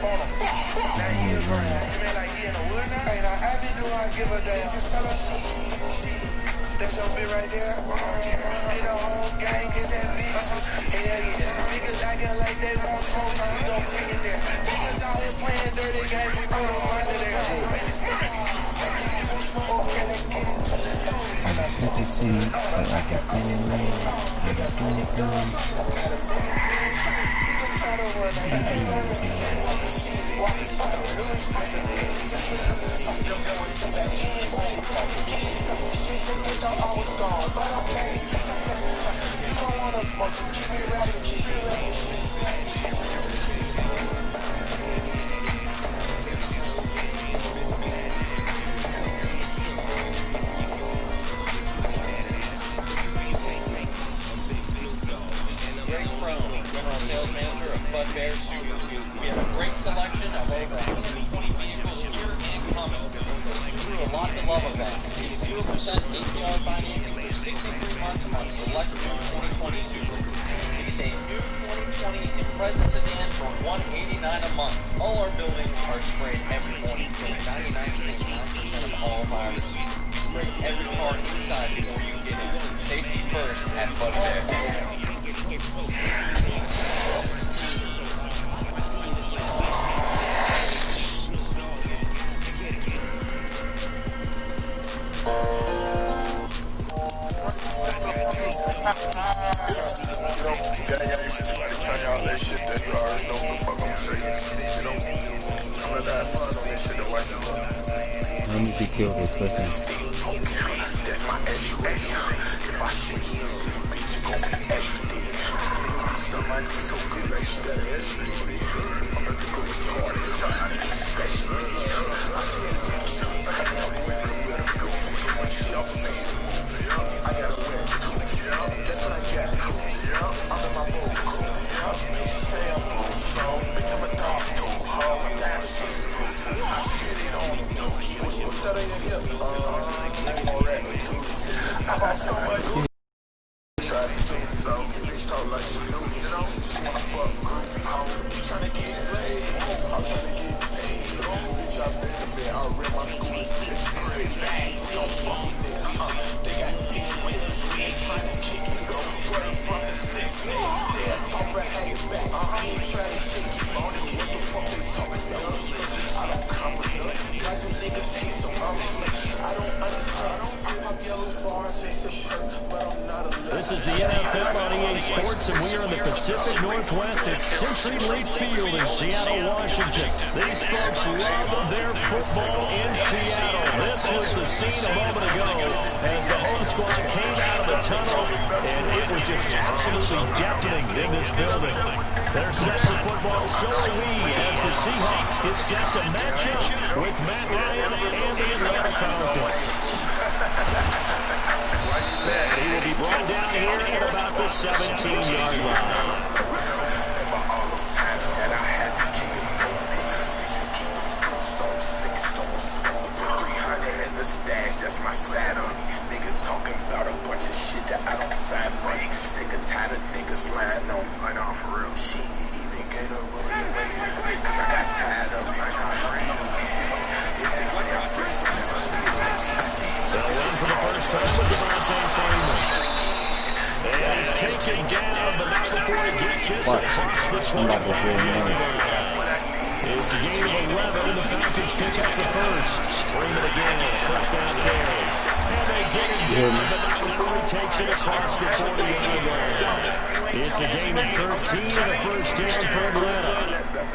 Now he is right. You mean like he in the wood now? Hey, now I do I give a damn. Just tell us she. That's your bitch right there. Ain't the whole gang get that bitch. Hell yeah. Niggas acting like they won't smoke. We gon' take it there. Niggas out here playing dirty games. We put them under there. I got 50 cents, but I got anyway. I got 20 guns. Sales manager of Bud Bear Super. We have a great selection of over 120 vehicles here and coming. So through a lot to love about. Get 0% APR financing for 63 months on select new 2020 Super. We say new 2020 Impreza sedan for $189 a month. All our buildings are sprayed every morning, killing 99.9% of all viruses. Spray every car inside before you get in. Safety first at Bud Bear. Let me see kill this person. That's my SUA. If I shit you, this bitch gon' be SUD. Somebody so good like she got an SUD. I'm about to go retarded. Especially I see it do something. I got a wedge cool. That's what I got. I'm in my boat cool. Bitch, you say I'm cool. So, bitch, I'm a dog cool. I'm down to see I sit it on the dookie. What's that on your hip? Nigga more rat too. I got so much. Try to see so. Bitch talk like she knew, you know? She wanna fuck group. You tryna get laid. I'm tryna get paid. Bitch, I've been to bed. I read my school is bitch great. We don't fuck with niggas. They got bitch wins. We ain't tryna kick it. Go where I'm from the 6th. They are talking about how you back. I ain't tryna shake you on it. What the fuck they talking about? I don't comprehend. Got the niggas hate so I don't understand. I pop yellow bars and sip perk, but I'm not a This is the NFL on EA Sports, and we are in the Pacific Northwest at Century Lake Field in Seattle, Washington. These folks love their football in Seattle. This was the scene a moment ago as the home squad came out of the tunnel, and it was just absolutely deafening in this building. They're set for football, so are we, as the Seahawks get set to match up with Matt Ryan and the Atlanta Falcons. And he will be brought down here at about the 17-yard line. That's my saddle. Niggas talking about a bunch of shit that I don't sign for. Sick and tired of niggas lying on me. Like, oh, for real. She even get away cause I got tired of it. If they say I'm free, so they'll run for the first time with Devontae Freeman. And he's taken down, but not before he gets his across the 24-yard line. It's a gain of 11, and the Falcons pick up the first. Freeman again, first down carry. And they get it down, but not before he takes it across the 40-yard line. It's a gain of 13 and a first down for Atlanta.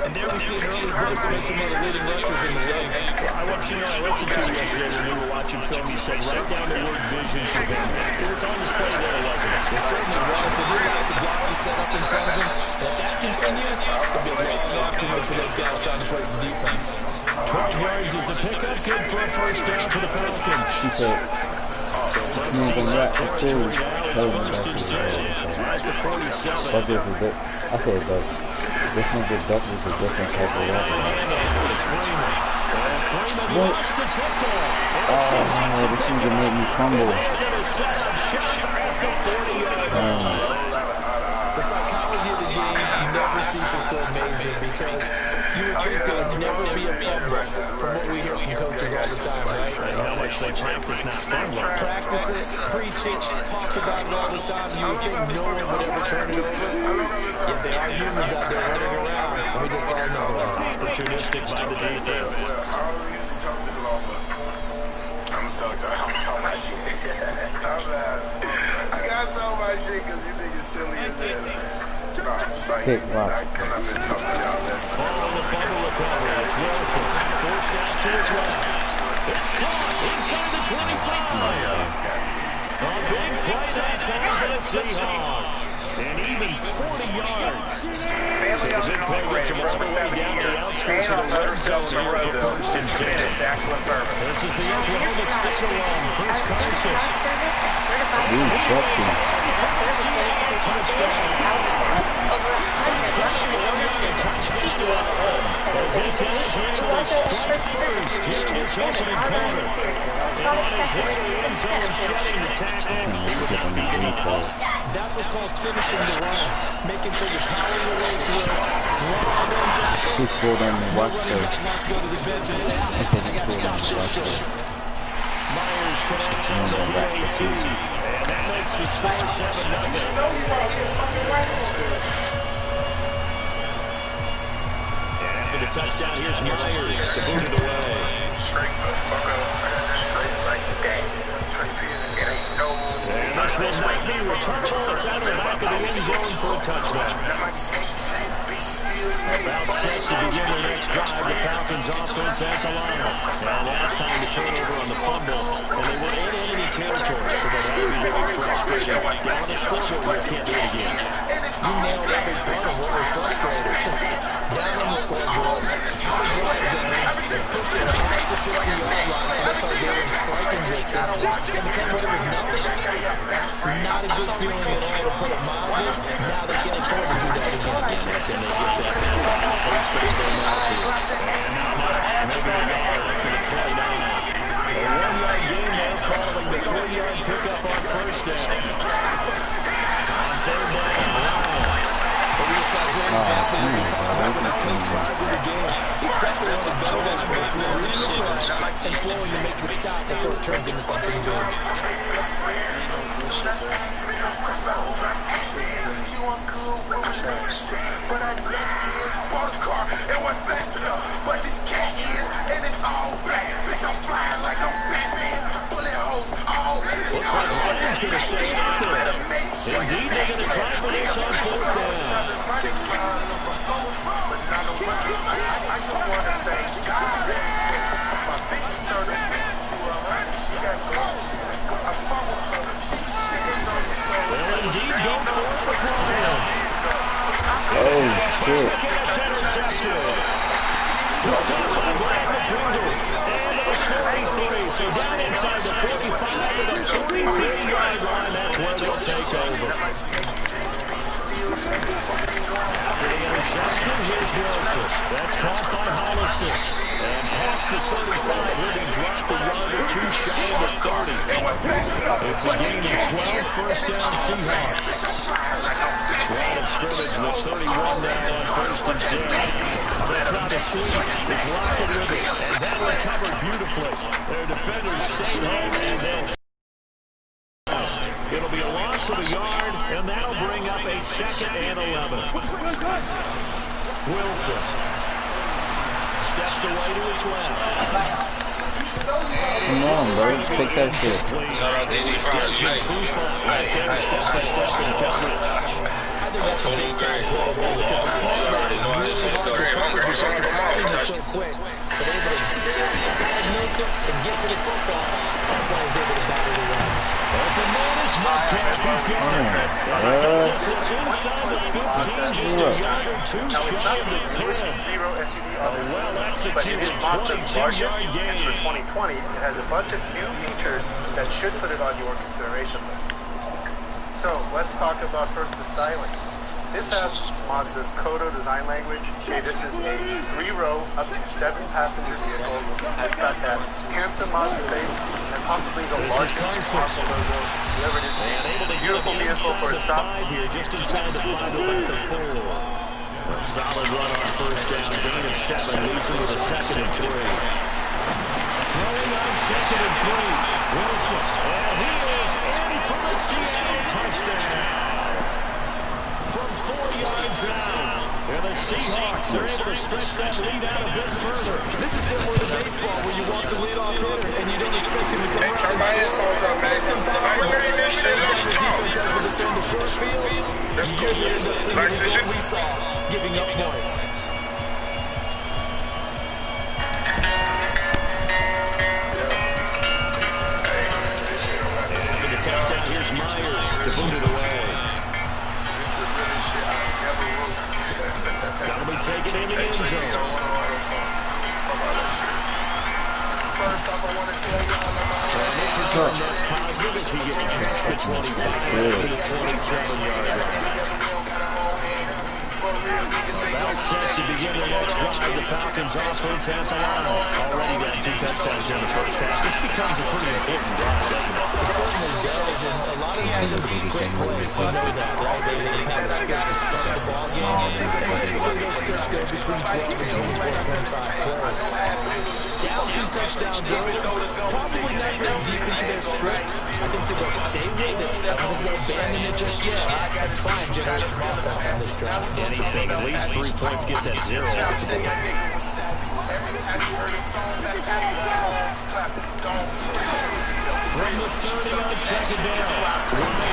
And there we see an early burst of some of the leading rushers in the league. I want you to know, I listened to you yesterday when we were watching film. You said write down the word vision for them. It was on display there, wasn't it? It certainly was. But he has the guys set up in front of him. If that continues, it'll be a great opportunity for those guys trying to play some defense. 12 yards is the pickup. Good for a first down for the Falcons. She said, you ain't gonna rap the two. But this is it. I said that this nigga Duck was a different type of rapper. What? Oh, this nigga made me crumble. The psychology of the game never ceases to amaze me because you would think there would never be a fumble from what we hear from coaches all the time, right? And how much they practice not fumbling. Practice it, preach it, talk about it all the time. You would think no one would ever turn it over. Yet there are humans out there running around. And we just saw another one. Opportunistic by the defense. I'm so good. I'm talking my shit. I gotta talk my shit because you think it's silly as hell. Kick, wow. Following the fumble recovery, it's Wilson. Forced out to his right. It's caught inside the 25. A big play that time for the Seahawks. And even 40 yards. So the big play gets him all the way down the outskirts of the red zone here for first and 10. This is the Oklahoma State alum, Chris Carson. That's what's called finishing the run, making sure you're powering your way through. He's pulled on the watch there. Myers connects on the UAT, and that makes the score 7-0. And after the touchdown, here's Myers to boot it away. And this will not be returnable. It's out of the back of the end zone for a touchdown. About set to begin the next drive, the Falcons offense has a lineup. And last time the turnover on the fumble, and they were in enemy territory, so they had to be very frustrated. Down the scoreboard, you can't do it again. You nailed every part of what was frustrating. Down on the scoreboard, how to drive down, they pushed it past the 50-yard line, so that's our goal in striking distance, and to come away with nothing. Not a good feeling at all, to put it mildly. Now they can't afford to do that again. Can they get that space there now? And maybe a yard to the 29. A 1-yard gain there following the 3-yard pickup on first down. On third down, Brown. He's definitely one of the better ones making a real push and flowing to make the stop before it turns into something good. But I is sports car, it was fast enough. But this cat is, and it's all black. Bitch, I'm flying like I'm Batman. Bullet holes all in this. Looks like Spain's going to stay out there. Indeed, they're going to try for this on fourth down. But not a weapon. I just want to thank God. My bitch turned a 50 to 100. She got close. I fought with her. She was sitting on the soul. Well, indeed, go for it, McClellan. Oh, shit. So down inside the 45 to the 43-yard line, that's where they'll take over. After the interception, here's Wilson. That's caught by Hollister. And past the 35, Libby dropped the yard or two shy of the 30. It's a gain of 12, first down Seahawks. Line of scrimmage with 31 down on first and 10. They'll try to sweep. It's locked with Libby. And that recovered beautifully. Their defenders stayed home and then it'll be a loss of a yard, and that'll bring up a 2nd and 11. Wilson steps away to his left. Come on, bro. Take that shit. Shout out DG Fires, man. Right there, step in coverage. I think that's a big time goal because it's really hard to cover because the timing is so quick. But able to diagnose it and get to the tip ball, that's why he's able to battle the run. Open man is Metcalf. He's getting it. It's inside the 15, just a yard or two shy of the 10. Zero SUV on the scene, Well-executed but it is Mazda's largest, 22-yard and gain. for 2020, it has a bunch of new features that should put it on your consideration list. So, let's talk about first the styling. This has Mazda's Kodo design language. Okay, this is a 3-row, up to 7-passenger vehicle. It's got that handsome Mazda face and possibly the largest Mazda logo you ever did see. And able to Beautiful get vehicle for inside its the size. 5 here, just inside the 5 to about the 4. A solid run on first down. Gain of 7. Leaves him with a 2nd and 3. Throwing on 2nd and 3. Wilson. And he is in for the Seattle touchdown. From 4 yards out. And the Seahawks are able to stretch that lead out a bit further. This is similar to baseball where you walk the leadoff hitter and you don't expect him to come around. Turn my headphones up, man. Defense has to defend the short field. That's cool. Usually ends up seeing the result we saw, giving up points. After the touchdown, here's Myers to boot it away. That'll be taken in the end zone. First off, I want to tell This return that's positive as he gets past the 25 to the 27-yard line. About set to begin the next drive. The Falcons offense has a line. Already got 2 touchdowns in the first half. This becomes a pretty important drive, doesn't it? It certainly does, and a lot of teams script players know that, right? They have a script to start the ball game, and typically those scripts go between 12 and 24, 25 plays. Down 2 touchdowns early, probably not very deep into their script. I think they'll stay with it. I don't think they'll abandon it just yet. Try and generate some offense on this drive. Anything, at least 3 points, get that 0 off the board. From the 30 on 2nd down, Ryan.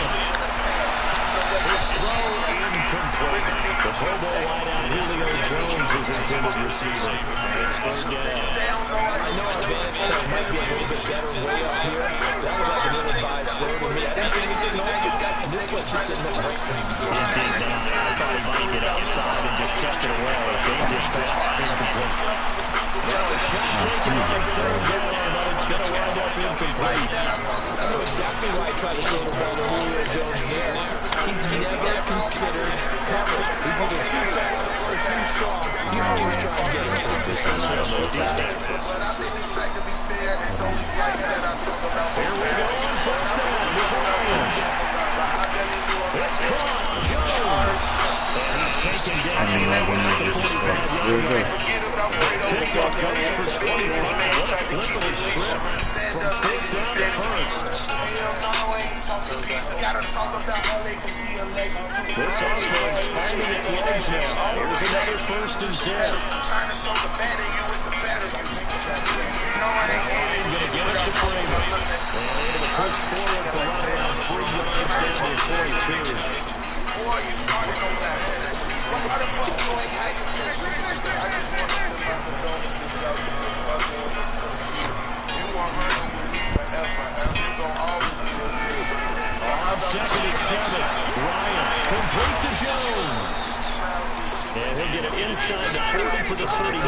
His throw incomplete. The Pro Bowl wideout Julio Jones is intended receiver. It's 3rd down. I know our advantage point might be a little bit better way up here. That was like an ill-advised throw to me. I didn't think he was getting open. And this play just didn't look right for him. It did not. I thought he might get outside and just check it away. Dangerous pass, incomplete. Well, the shot taken on 3rd down, but it's going to wind up incomplete. I know exactly why I tried to throw the ball to Julio Jones there. He's never considered coverage. He's either too fast or too strong. He always tries to get into the distance on those defenses. Here we go on first down with Ryan. It's caught. Jones. And he's taken down at the 45-yard line. Pickup comes for 25. What a flip of the script. From 5th down to 1st. This offense finding its legs now. Here's another 1st and 10. Going to get it to Kramer. And able to push forward for right around 3 yards down to 42. On 2nd and 7, Ryan complete to Jones. And he'll get it inside the 40 to the 39.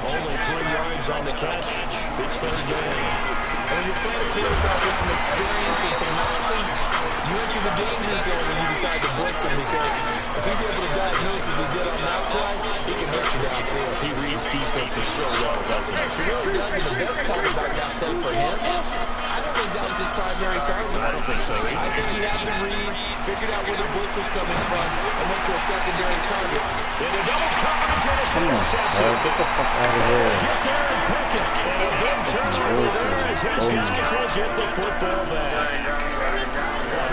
Only 3 yards on the catch. It's 3rd down. And when you're playing a kid about with some experience and some nonsense, you enter the danger zone when you decide to blitz him, because if he's able to diagnose as he did on that play, he can hurt you downfield. He reads defenses so well, doesn't he? So really, this is the best part about that play for him. I don't think that was his primary target. I don't think so either. I think he had the read, figured out where the blitz was coming from, and went to a secondary target. And a double coverage and a Get the fuck out of here. Get there and pick it. And a big turnover there as his guys will get the football back.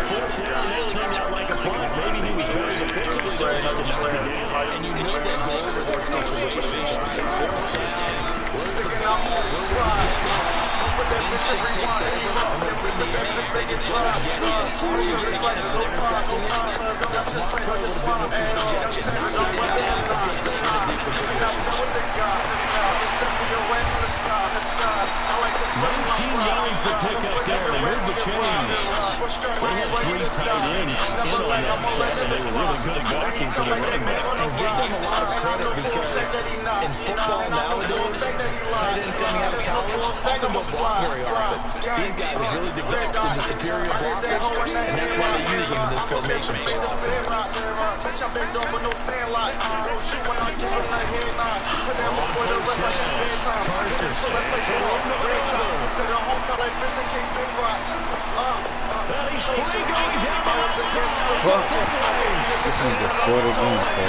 4th down, it turned out like a punt. Maybe he was very defensively there just to knock it down. And you know that goal for those situations is important. Where's the ball? Instinct takes over, and they're bringing the main biggest plus to get it. It's hard to get an interception in. The smart play would have been what you suggested. Not get it down, but get it in a deeper position. 19 yards to pick up there. They moved the chains. They had 3 tight ends in on that set, and they were really good at blocking for the running back. And give them a lot of credit because in football nowadays, tight ends coming out of college often don't block very often. These guys have really developed into superior blockers, and that's why they use them in this formation so Well, he's free going down the left Fuck. This nigga scored again, bro.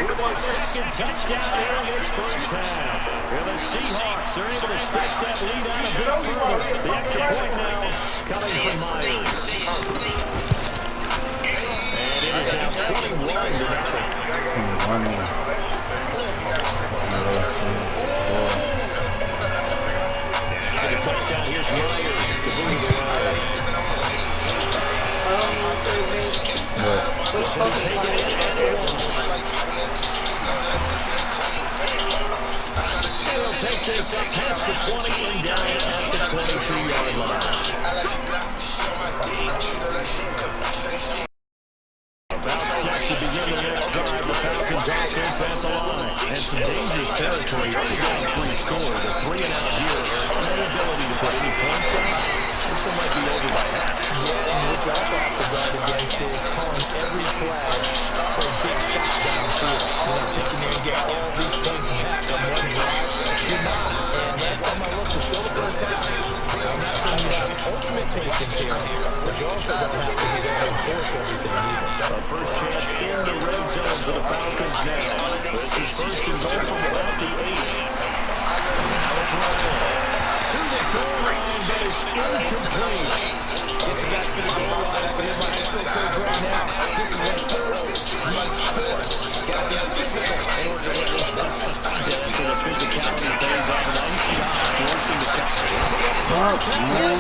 With a second touchdown here in this first half. And the Seahawks are able to stretch that lead out a bit further. The extra point now coming from Myers. And it is now 21-0. 21. The touchdown, here's Myers to boot it away. He'll take this up past the 20 and down at the 22-yard line. About set to begin the next drive. The Falcons offense at the line. And some dangerous territory. Already down 3 scores. A 3-and-out here. No ability to put any points on. This one might be over by half. Yeah, and what you also have to guard against is calling every play for a big shot downfield. You're not thinking you're going to get all these points back on one drive. You're not. And last time I looked, it's still the first half. I'm not saying you have ultimate patience here, but you also don't have to be there and force everything either. A first chance in the red zone for the Falcons now. This is first and goal from about the 8. Now it's Ryan. To the goal line, but it's incomplete. Get you back to the goal line. I can hear my high school coach right now. This is what force meets force. Got to be physical in order to win this business. For the physicality pays off an unshot, forcing the stop. Fuck, man.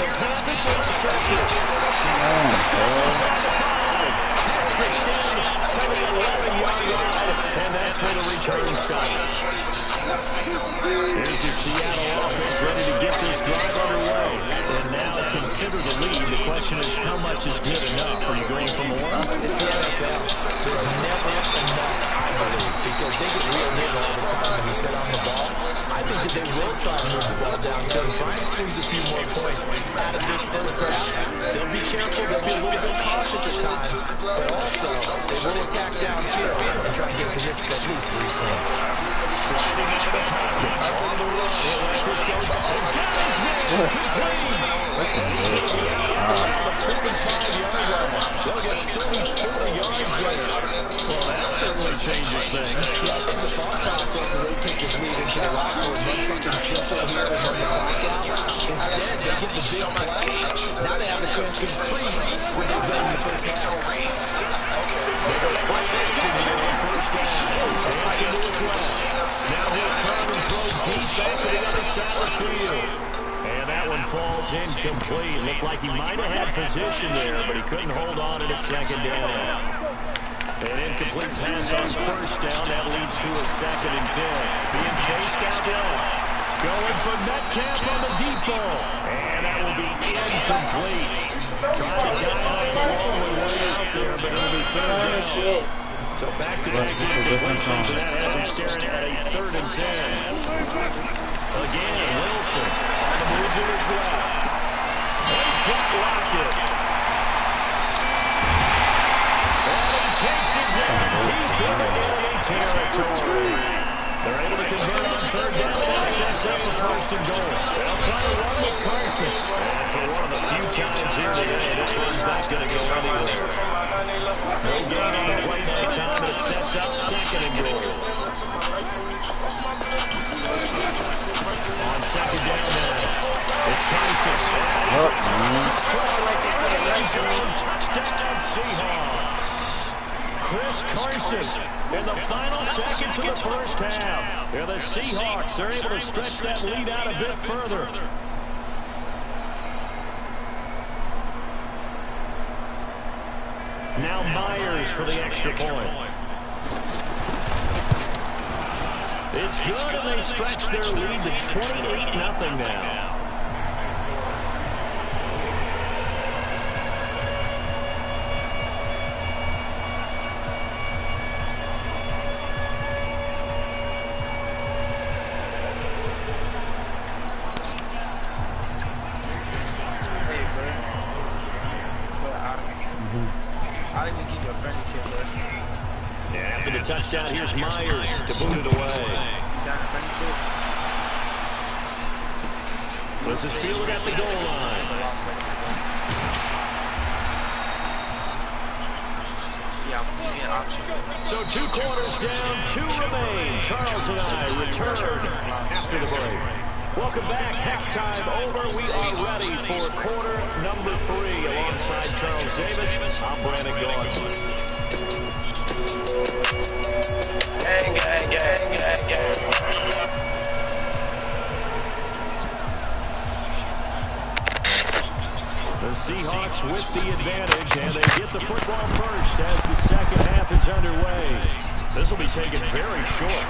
And that's where the return stops. Here's the Seattle offense ready to get this drive underway. And now consider the lead. The question is, how much is good enough? Are you going for more? It's the NFL. There's never enough, I believe, because they get real big all the time when you sit on the ball. I think that they will try to move the ball downfield and try and squeeze a few more points out of this first half. They'll be careful. They'll be a little bit cautious at times, but also they will attack downfield and try to get position for at least 3 points. Sliding out of the pocket. On the run. He'll let this go. And got his man. Complete. The 45-yard line. They'll get 34 yards there. Well, that certainly changes things. Yeah, I think the thought process is they take this lead into the locker room, run something simple here and run the clock out. Instead, they get the big play. Now they have a chance to increase what they've done in the first half. They go play action here on first down. Dancing to his right. Now he'll turn and throw deep back to the other side of the field. And that one falls incomplete. Looked like he might have had position there, but he couldn't hold on to it at second down. An incomplete pass on first down. That leads to a 2nd and 10. Being chased out there. Going for Metcalf on the deep ball. And that will be incomplete. Trying to dive up the long way out there, but it'll be 3rd down. So back-to-back incompletions, and that has him staring at a 3rd and 10. Again, Wilson on the move to his left. He's just blocked it. And he takes it deep into enemy territory. They're able to convert on 3rd down, and that sets up a 1st and goal. They'll try to run with Carson. And for one of the few times here today, this one's not going to go anywhere. No gain on the play that time, but it sets up 2nd and goal. On 2nd down now, it's Carson. Touchdown Seahawks. Chris Carson in the final seconds of the first half. And the Seahawks are able to stretch that lead out a bit further. Now Myers for the extra point. It's good, and they stretch their lead to 28-0 now. After the touchdown, here's Myers to boot it away. This is fielded at the goal line. So 2 quarters down, 2 remain. Charles and I return after the break. Welcome back. Halftime over. We are ready for quarter number 3. Alongside Charles Davis, I'm Brandon Gordon. Gang, gang, gang, gang, gang. The Seahawks with the advantage, and they get the football first as the second half is underway. This will be taken very short.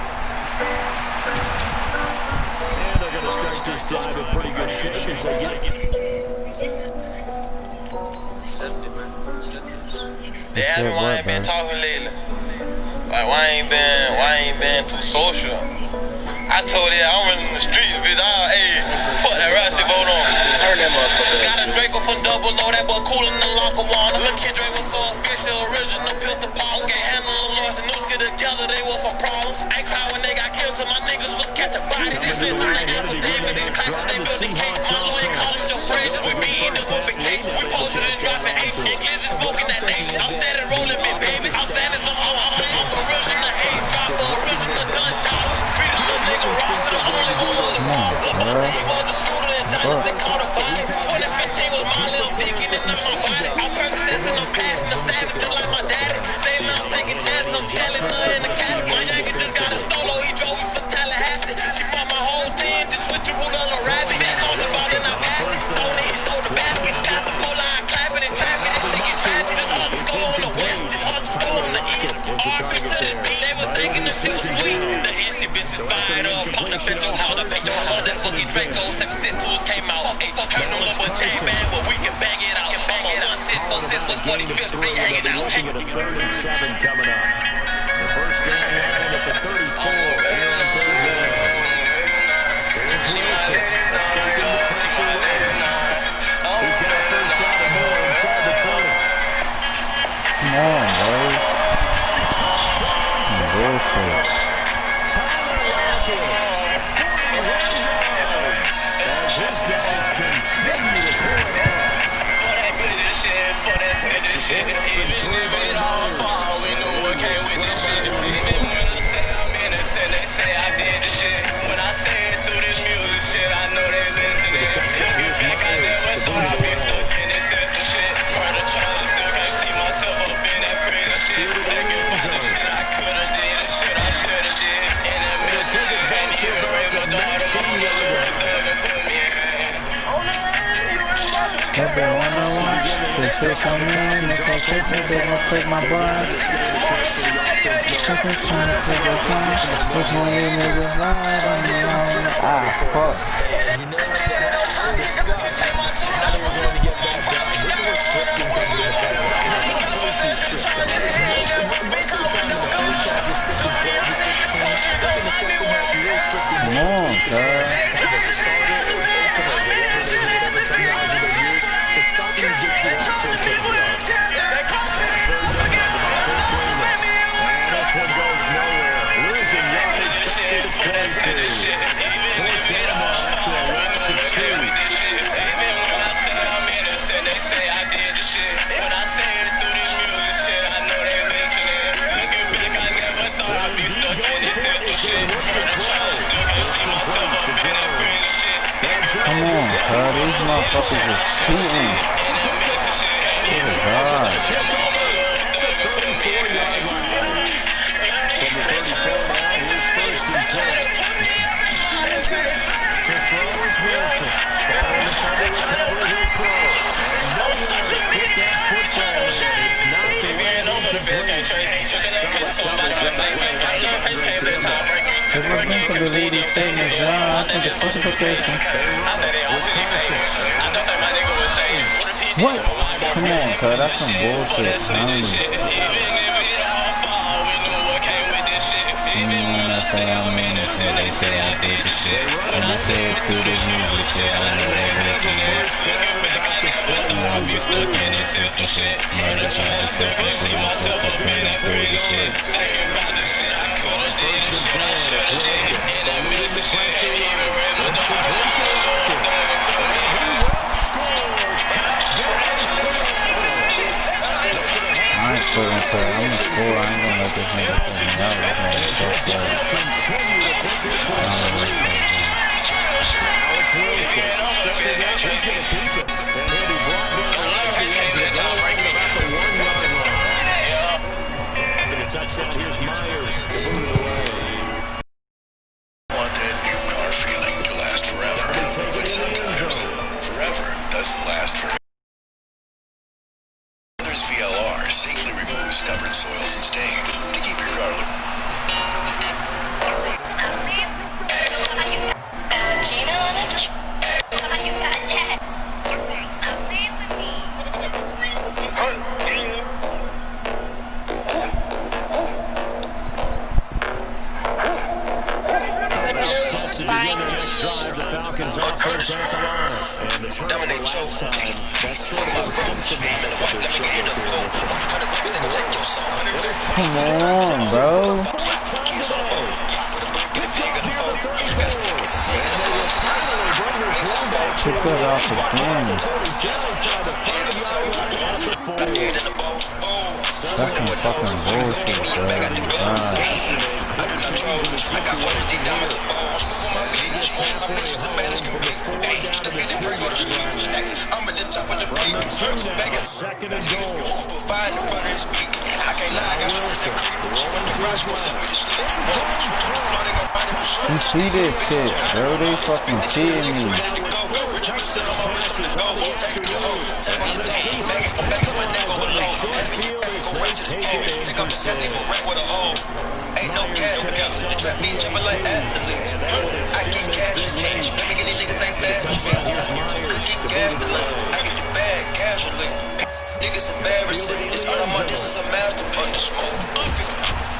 And they're going to start this drive in pretty good shape as they get it. Dad, why ain't been talking lately? Like, why ain't been too social? I told you, I'm running the streets, bitch. Hey, fuck that Rusty vote on. Turn that motherfucker. Got a Draco from Double O, that boy cool in the locker one. Look, Kid Drake was so official, original pistol pop. Can't handle the Lawrence and Nooski together, they was some problems. I cried when they got killed, cause my niggas was catching bodies. They spent time in affidavit, these claps, they built the case. My lawyer college your phrases, we be in the whooping case. We posted and dropping H, and Glizzy smoking that nation. I'm steady rolling me, baby. I'm standing some I'm original Hayes, drop the original done job. Freedom, the nigga rock to the only one was the boss. He was a shooter and Johnny Sticks on the body. 2015 was my little dick and it's not my body. I'm persistent, I'm passing the savage just like my daddy. They love taking chances, I'm telling her in the cat. My Yankee just got a stolo, he drove me from Tallahassee. She fought my whole team, just switched the root on a rabbit. Called the ball in our back, thrown it, he stole the basket. Got the pole line clapping and trapping, and shit get tragic. The other score on the west, the other score on the east. RP to the beat, they were thinking the shit was sweet. The NC bitch is fired up, pop the bitch on how the bitch on how that fucking Draco 7 tools came out. Turn on the chain band, but we can bang it out. I'm on 1-6, was 45th street hanging out. Looking at a 3rd and 7 coming up. The first down line at the 34 here on 3rd down. Here's Wilson, escaping the pressure rate. He's got a first down and more inside the 30. Come on, boys. Bullshit. Tyler Lockett, 41 yards. As his guys continue to pull it up. For that snitching shit, even if it all fall, we know what came with this shit. Even when I say I'm innocent, they say I did the shit. When I say it through this music shit, I know they listening. I never thought I'd be stuck in this system shit. Murder charges, still can't see myself up in that prison shit. Thinking about the shit I could've did, the shit I should've did. In the middle shit, can't even raise my daughter, my children, and put me in. That boy 101. They say come in, make that kiss me, they gon' take my blood. Something trying to take your time. Which one of you niggas lied on me? Ah, fuck. You know what they had to discuss how they were going to get that done. This is where scripting comes into play. Most of the time, the first half, you're sticking 12 to 16. But in the second half, you really scripting. Come on, cuz. Kind of a starter or an opener, whatever terminology they use, to something to get you off to a good start. And this one goes nowhere. Losing yardage to the 22. 4th down after a loss of 2. Even when I say I'm innocent, they say I did the shit. When I say it through this music shit, I know they listening. Nigga, big, I never thought I'd be stuck in this system shit. Murder charges, still can't see myself up in that prison shit. Come on, cuz. These motherfuckers is cheating. Good God. At the 34-yard line. From the 34 now, here's 1st and 10. To throw is Wilson. Following the fumble recovery, he'll throw. Nowhere to fit that football in. It's not the way incomplete. Solid coverage on the way. If we're going to delete these statements, I think it's justification. What? Come on, sir. That's some bullshit. When I say I'm innocent, they say I did the shit. When I say it through this music shit, I know they listening. I'll be stuck in this system shit. Murder charges, still can't see myself up in that crazy shit. First and 10, it's Wilson. They lose the pressure. This is Lincoln Lockett. fucking sorry. I'm a fool. I ain't gonna let this nigga fuck me out. I'm gonna fuck that. He's going to keep it. And he'll be brought down around the edge of the goal line at about the 1 yard line. After the touchdown, here's Myers to move it away. Want that new car feeling to last forever, but sometimes forever doesn't last forever. Brothers VLR safely removes stubborn soils and stains to keep your car looking. Falcons offense at the line. And the turnover last time, that's sort of a symptom of their struggles here. Come on, bro. Took that off again. That's some fucking bullshit, bro. I got one of these diamonds. I'm at the top of the peak. Second and goal. Find the front of his peak. I can't lie, I got short. You see this shit, bro? They fucking cheating me. Ain't no cat over there. You trap me jumping like athletes. I get cash and cash. Let me get these niggas ain't bad. I get gas to love. I get you bad casually. Niggas embarrassing. This other month, this is a master punch. Smoke.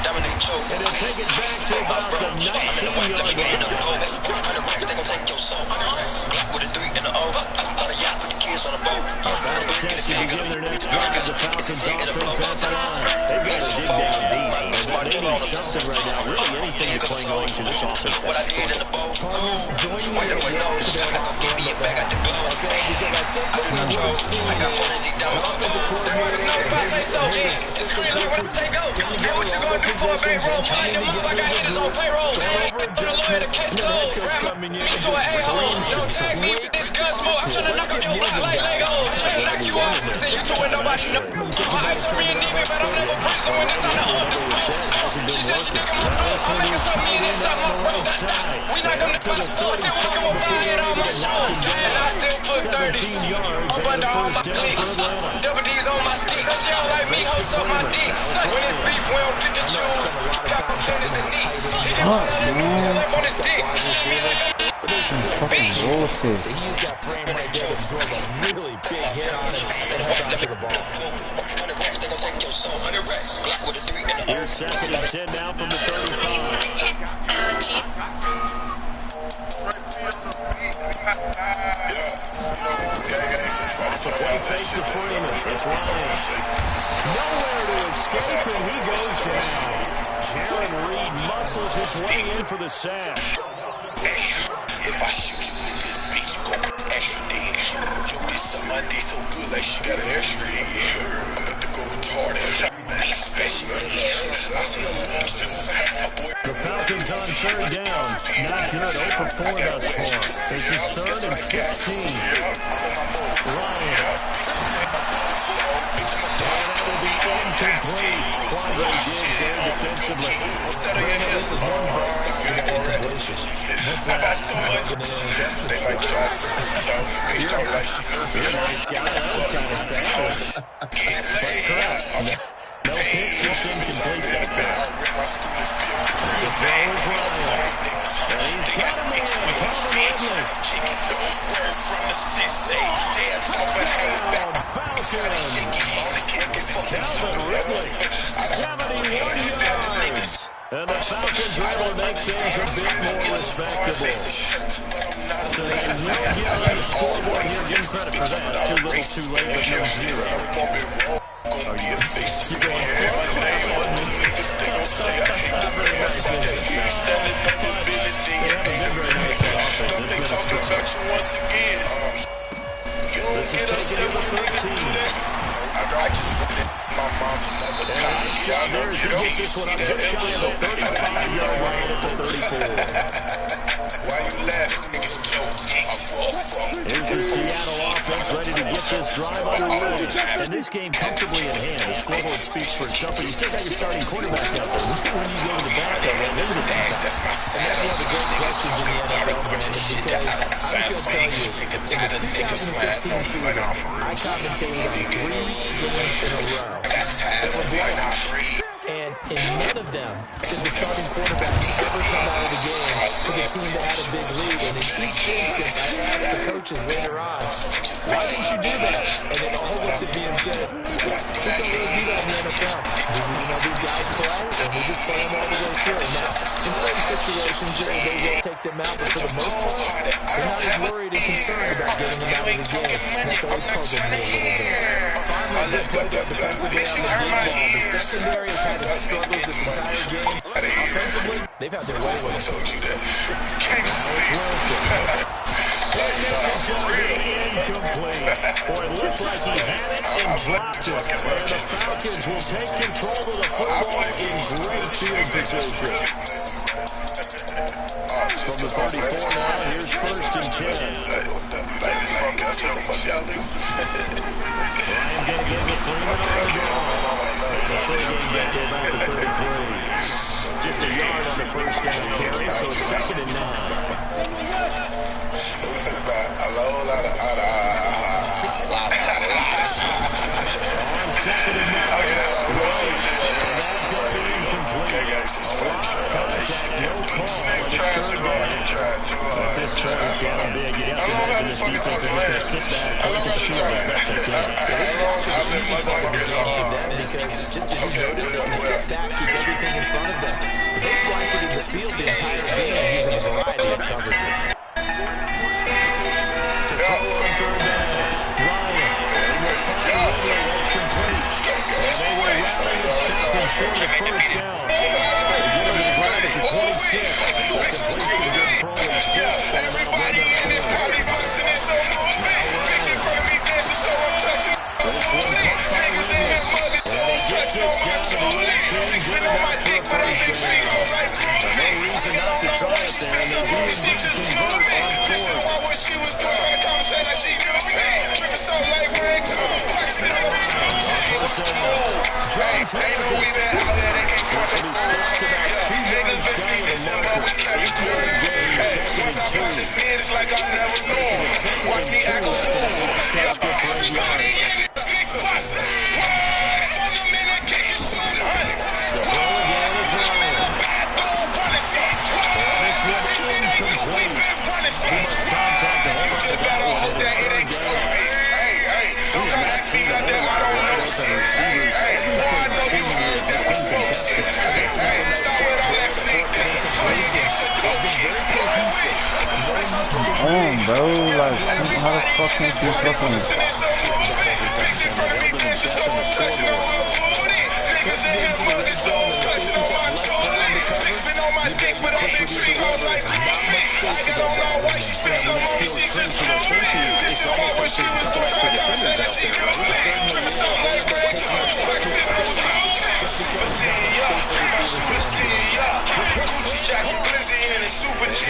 Dominate choke. And it'll take it back to about the 19-yard line. 100 racks, they gon' take your soul. With a 3 and an O. On a yacht with the kids on a boat. Set to begin their next drive of the Falcons offense at the line. They've got to dig down deep. They need something right now. Really anything to cling on to this offense. What I did in the boat. Joining me Give me a bag at the glow. I got one of these diamonds. If I say so, it's green light when I say go. Hey, what you gonna do for a bankroll? Mind your mouth, I got hitters on payroll. On the lawyer, the case closed. Rap me to an a-hole. Don't tag me with this gun smoke. I'm tryna knock up your block like Legos. Tryna knock you out. Say you doing nobody know. My ice on me and demon, but I'm never prison when it's time to up the smoke. She said she digging my flow. I'm making something in inside my bro. We not gonna do the floor. Still walking with fire on my shows. And I still put 30s up under all my cleats. Double D's on my sticks. She don't like me, hoes up my dick. When it's beef, we don't pick and choose. Got my tennis and knee. He didn't want to lose his life on his dick. Fucking bullshit. He used that frame right there to absorb a really big hit on it and hold on to the ball. Here's second and 10 now from the 35. Fake to Freeman. It's Ryan. Nowhere to escape, and he goes down. Jaron Reed muscles his way in for the sack. If I shoot you with this bitch, you gon' be extra dead. Yo, bitch, suck my dick so good like she got an extra head. I'm about to go retarded. Be special. I see a little boy. The Falcons on third down. Not good. 0 for 4 thus far. This is third and 16. Ryan. That will be incomplete. Quandre Diggs there defensively. This is one bar side incompletion. I got so much. They might try to, they don't like shit. You're a nice guy. That was kind of sad. But correct. No pitch is incomplete that time. The throw is Ryan. And he's got him in. Calvin Ridley. Calvin Ridley. 71 yards. And the Falcons are able to make things a bit more respectable. So they will get on the scoreboard here. Give him credit for that. Too little, too late with no zero. Are you keep going I just nice job there as he gets this one up just shy of the 35-yard line at the 34. Why you laughing? Here's the Seattle offense ready to get this drive underway. And this game comfortably in hand. The scoreboard speaks for itself, but you still got your starting quarterback out there. When you go to the backup, there's a backup. And that's one of the great questions in the NFL, Brandon, because I was going to tell you, in the 2015 season, I commentated on 3 games in a row that were blowouts. And in none of them did the starting quarterback ever come out of the game for the team that had a big lead. And in each instance, I asked the coaches later on, why didn't you do that? And they all looked at me and said, we don't really do that in the NFL. These guys play, and we just play them all the way through. Now, in certain situations, they will take them out, but for the most part, they're not as worried and concerned about getting them out of the game. And that's always puzzled me a little bit. Finally, they played up defensively on the deep ball. The secondary has had its struggles this entire game. Offensively, they've had their way with it. Incomplete. Boy, it looks like he had it and dropped it. And the Falcons will take control of the football in great field position. From the 34 now, here's 1st and 10. Ryan going to give it Freeman on the ball. The third game back to about the 33. Just a yard on the first down carry, so it's 2nd and 9. Down big, you have to imagine this defense is just going to sit back, look at the field as best they can. Because just as you noticed, they can sit back, keep everything in front of them. They blanketed the field the entire game using a variety of coverages. To throw on third down, Ryan, and will find that's complete. And they will rally the step and short the first down. They get him to the ground at the 26. Completion good throw and skip. Like I never knew. Watch me act a fool. Bro, like, how the fuck can you fucking... Super G,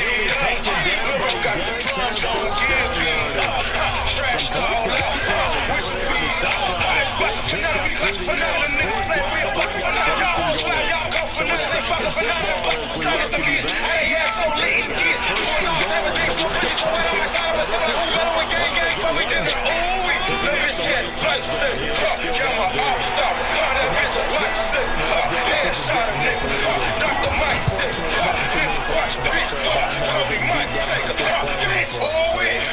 Lil' got the drums, don't give me trash talk, which will be vanilla niggas play real bust for now, y'all slap, y'all go for nothing, they fuck for nothing, but sometimes the beats, hey, yeah, so lean kids, who knows everything, please hold on, I got a message, I'm a gang, so we did it, ooh, let me get like sick, got my arm stop, that bitch like sick, headshot a nigga, Dr. Mike sick, watch the bitch, Kobe Mike take a bitch, ooh, bitch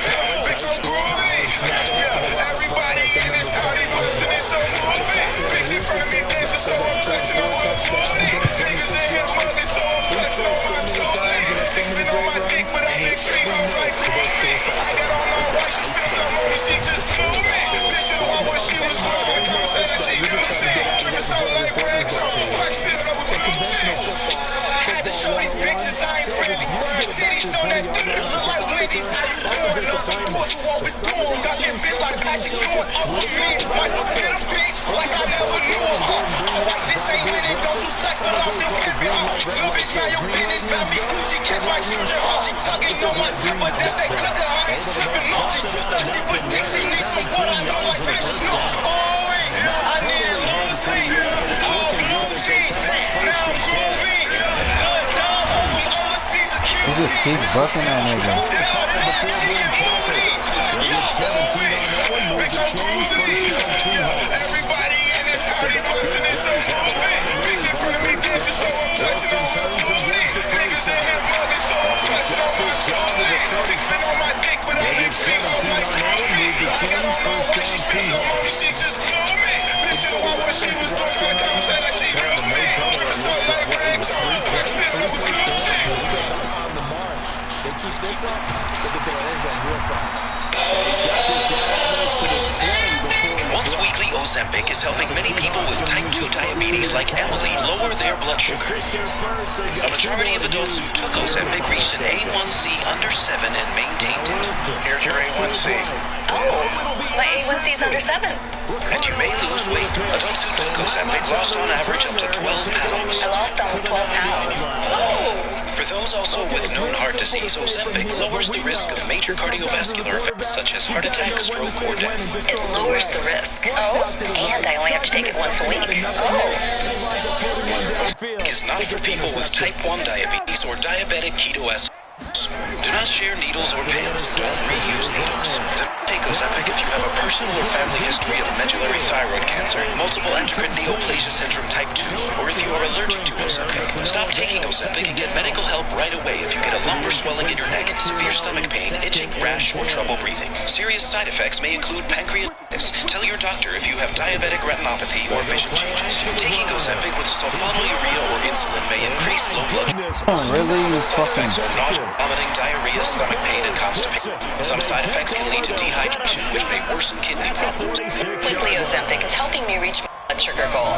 so groovy, yeah, everybody in this party bustin' it so moving, bitch in front of me dancing so I'm touching the whole party, niggas in here mugging so I'm touching on my shorty, niggas been on my dick but I ain't treat them like Cordy, I got all my white shit, I'm on she just blew me, bitch you know I wish she was born, said that she knew me, niggas sound like reggaeton, like sitting up with I had to show these bitches I ain't friendly, titties on that dick, look like ladies, how you doing, love some pussy, what we doing, got this bitch like Patrick Ewing, I'm a man, like a bitch, like I never knew of her. Alright, this ain't winning, don't do sex, but I'm still pimping her. Little bitch, now your business about me, Gucci catch my sister. She tugging on my zipper, that's that clicker, I ain't slipping off. She too thirsty for dick, she needs some water, I know like bitches know. Oh, wait, I need a long sleep, all blue jeans, now I'm groovy. Good dog, we overseas security. He just keep bucking that nigga. Everybody in this party person is so moving. Bitch in front of me dancing, so I'm touching on her booty. Niggas in here bugging, so I'm touching on my tootie. They spin on my dick, but I ain't spin on my tootie. I got on my way, she spins on me, she just blew me. Bitch, you know what she was doing, I can't say that she knew me. That's all I came to. Sitting over the they keep this up, they get their hands on real fast. Once weekly Ozempic is helping many people with type 2 diabetes like Emily lower their blood sugar. A majority of adults who took Ozempic reached an A1C under 7 and maintained it. Here's your A1C. Oh, my A1C is under 7. And you may lose weight. Adults who took Ozempic lost on average up to 12 pounds. I lost almost 12 pounds. Oh. For those also with known heart disease, Ozempic lowers the risk of major cardiovascular events such as heart attack, stroke, or death. It lowers the risk. Oh, and I only have to take it once a week. Oh. Is not for people with type 1 diabetes or diabetic ketoacidosis. Do not share needles or pens. Don't reuse needles. Do not take Ozempic if you have a personal or family history of medullary thyroid cancer, multiple endocrine neoplasia syndrome type 2, or if you are allergic to Ozempic. Stop taking Ozempic and get medical help right away if you get a lumbar swelling in your neck, severe stomach pain, itching, rash, or trouble breathing. Serious side effects may include pancreatitis. Tell your doctor if you have diabetic retinopathy or vision changes. Taking Ozempic with sulfonylurea or insulin may increase low blood Oh, really? You fucking... nausea, vomiting, diarrhea, stomach pain, and constipation. Some side effects can lead to dehydration, which may worsen kidney problems. Weekly Ozempic is helping me reach my blood sugar goal.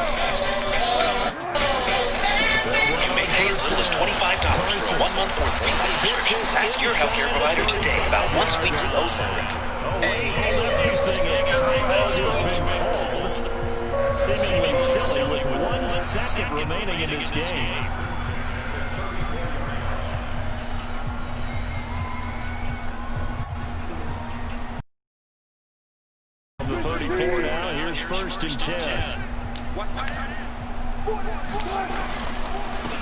You may pay as little as $25 for a 1-month or 3-month prescription. Ask your healthcare provider today about once weekly Ozempic. Seemingly silly with 1 second remaining in this game. The 34 now, here's 1st and 10.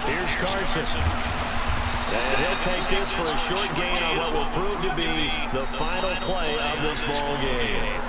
Here's Carson. And he'll take this for a short gain on what will prove to be the final play of this ball game.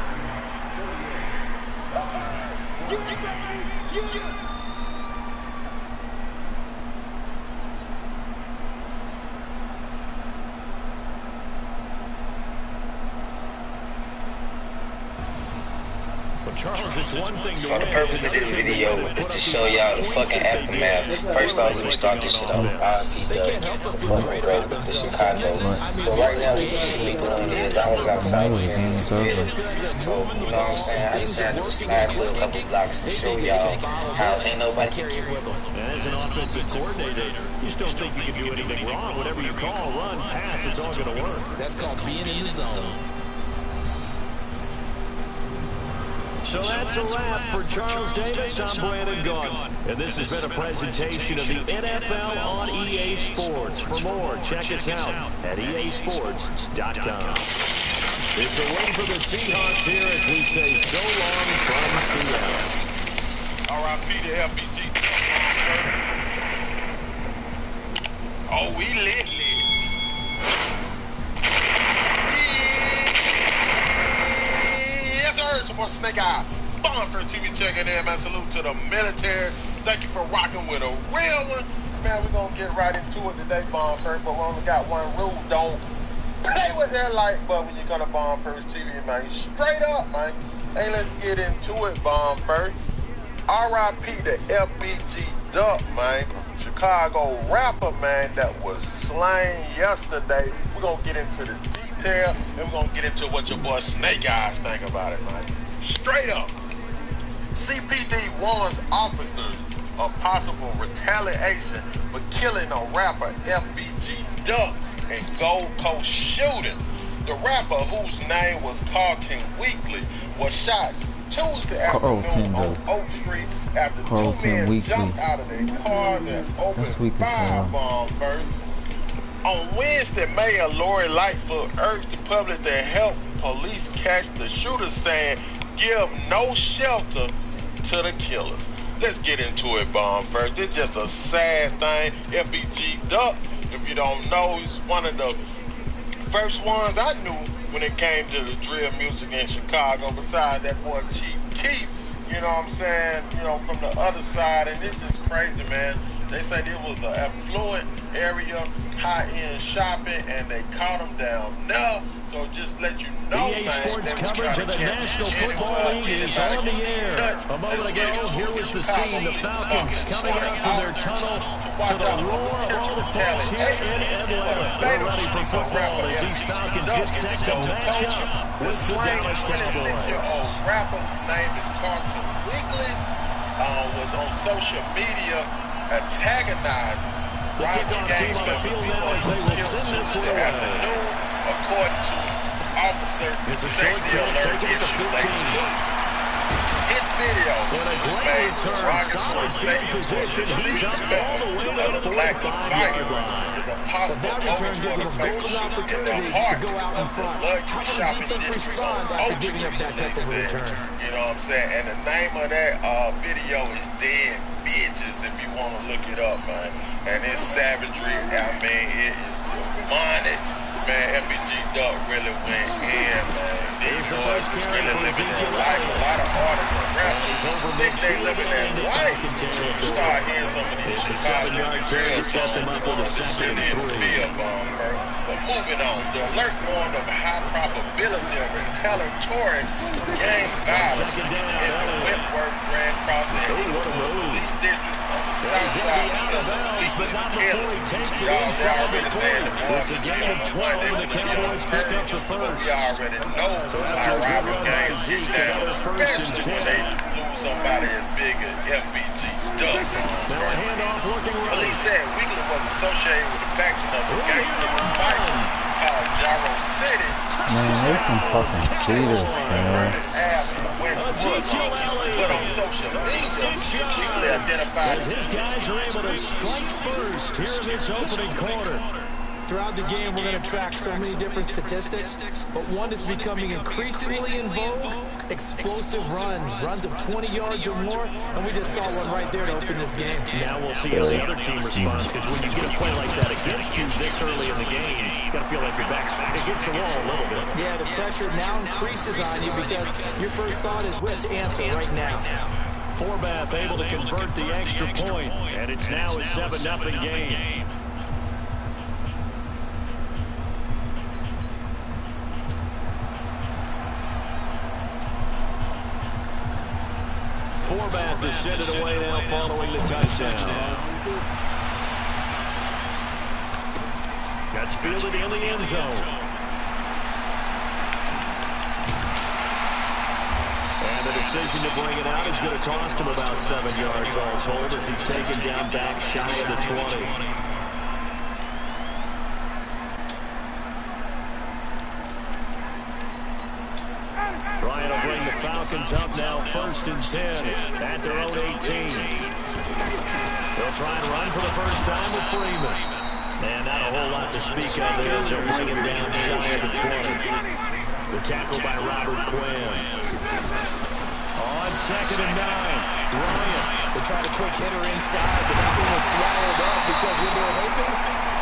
So the purpose of this video is to show y'all the fucking aftermath. First off, we start this shit off. RP the fucking great with the Chicago. But right now, what you see me doing is I was outside here in this building. So, you know what I'm saying? I decided to slide through a couple blocks to show y'all how ain't nobody can get with them. As an offensive coordinator, you still think you can do anything wrong. Whatever you call, run, pass, it's all going to work. That's called being in the zone. So that's a wrap for Charles Davis. I'm Brandon Gunn. And this has been a presentation of the NFL on EA Sports. For more, check us out at easports.com. It's a win for the Seahawks here as we say so long from Seattle. R.I.P. to LBG. Oh, we lit. Yes, sir. Support Snake Eye. Bond for TV checking in, man. Salute to the military. Thank you for rocking with a real one. Man, we're going to get right into it today, Bond First, but we only got one rule. Don't play with that like button when you're going to Bond First TV, man. Straight up, man. Hey, let's get into it, Bond First. R.I.P. to FBG Duck, man. Chicago rapper, man, that was slain yesterday. We're going to get into the detail, and we're going to get into what your boy Snake Eyes think about it, man. Straight up. CPD warns officers of possible retaliation for killing a rapper, FBG Duck, in Gold Coast shooting. The rapper, whose name was called King Weekly, was shot Tuesday afternoon on Oak Street after two men jumped out of their car that's opened fire bomb first. On Wednesday, Mayor Lori Lightfoot urged the public to help police catch the shooter, saying, "Give no shelter to the killers." Let's get into it, Bomb first. It's just a sad thing. FBG Duck, if you don't know, he's one of the first ones I knew when it came to the drill music in Chicago, besides that boy Chief Keef, you know what I'm saying, you know, from the other side, and it's just crazy, man. They say it was an affluent area, high-end shopping, and they caught him down there. So just let you know, EA man, Sports that coverage of the National Football League is on the air. A moment ago, here was the scene. The Falcons coming out from their tunnel to the roar of all the folks here in Atlanta. We're ready for football as these Falcons get set to match up with the Dallas Cowboys. 26-year-old rapper, whose name is Cartoon Weekly, was on social media antagonizing rival gang members Tuesday afternoon, according to Officer Safety Alert issued late Tuesday. His video was made with derogatory statements for deceased member of the Black Disciple is a possible motive for the fatal shooting in the heart of the luxury shopping district on Oak Street, they said. You know what I'm saying? And the name of that video is Dead Bitches, if you want to look it up, man. And it's savagery. I mean, it is demonic. Man, FBG Duck really went in, man. These boys was really living their life. A lot of artists and rappers think they living their life. You start hearing some of these Chicago drill songs, it's really in the field, But moving on, the alert warned of a high probability of retaliatory gang violence in the Whitworth Grand Crossing and Police District on the south side of the weakest killers. Y'all already saying the boys is one. They would be on purge, but we already know our rival gangs get down, especially when they lose somebody as big as FBG Duck. Police said Weekly was associated with a faction of the gangster fighter called Gyro City. Man, there's some fucking cheaters, man. But on social media, Weekly identified his guys are able to strike first here in this opening quarter. Throughout the game, we're going to track so many different statistics, but one is becoming increasingly in vogue: explosive runs of 20 yards or more, and we just saw one right there to open this game. Now we'll see how the other team responds, because when you get a play like that against you this early in the game, you got to feel like your back's against the wall a little bit. Yeah, the pressure now increases on you because your first thought is which answer right now. Forbath able to convert the extra point, and it's now a 7-0 game. Forbath to send it away now following the touchdown. That's fielded in the end zone. And the decision to bring it out is going to cost him about 7 yards all told as he's taken down back shy of the 20. Ryan will bring the Falcons up now, 1st and 10 at their own 18. They'll try and run for the first time with Freeman. And not a whole lot to speak of there as they'll bring him down shy of the 20. The tackle by Robert Quinn. On 2nd and 9, Ryan. They tried a quick hitter inside, but that one was swallowed up because what they were hoping,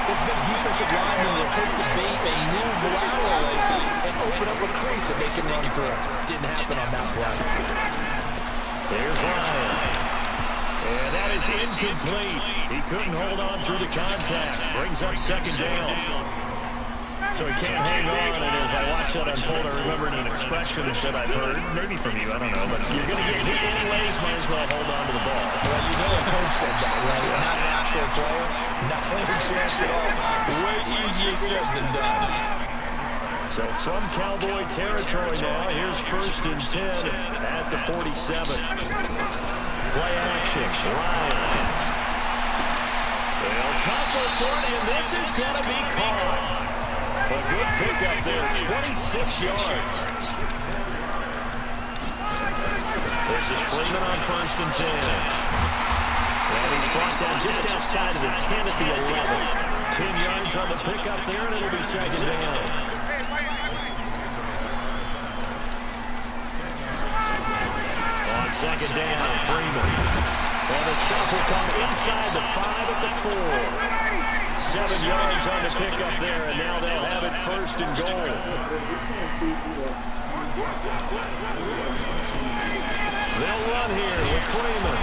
this big defensive lineman will take the bait and move laterally and open up a crease that they can run through. Didn't happen on that play. There's Ryan. And that is incomplete. He couldn't hold on through the contact. Brings up 2nd down. So he can't hang on, and as I watch that unfold, I remembered an expression that I've heard, maybe from you, I don't know, but you're going to get hit anyways, might as well hold on to the ball. Well, you know a coach said that, right? Not an actual player. Not a chance at all. Way easier said than done. So from Cowboy territory now, here's 1st and 10 at the 47. Play action, Ryan. They'll tussle for it, and this is going to be caught. A good pickup there, 26 yards. This is Freeman on 1st and 10. And he's brought down just outside of the 10 at the 11. 10 yards on the pickup there, and it'll be 2nd down. On 2nd down, Freeman. And the stuff will come inside the 5 at the 4. 7 yards on the pickup there, and now they'll have it 1st and goal. They'll run here with Freeman.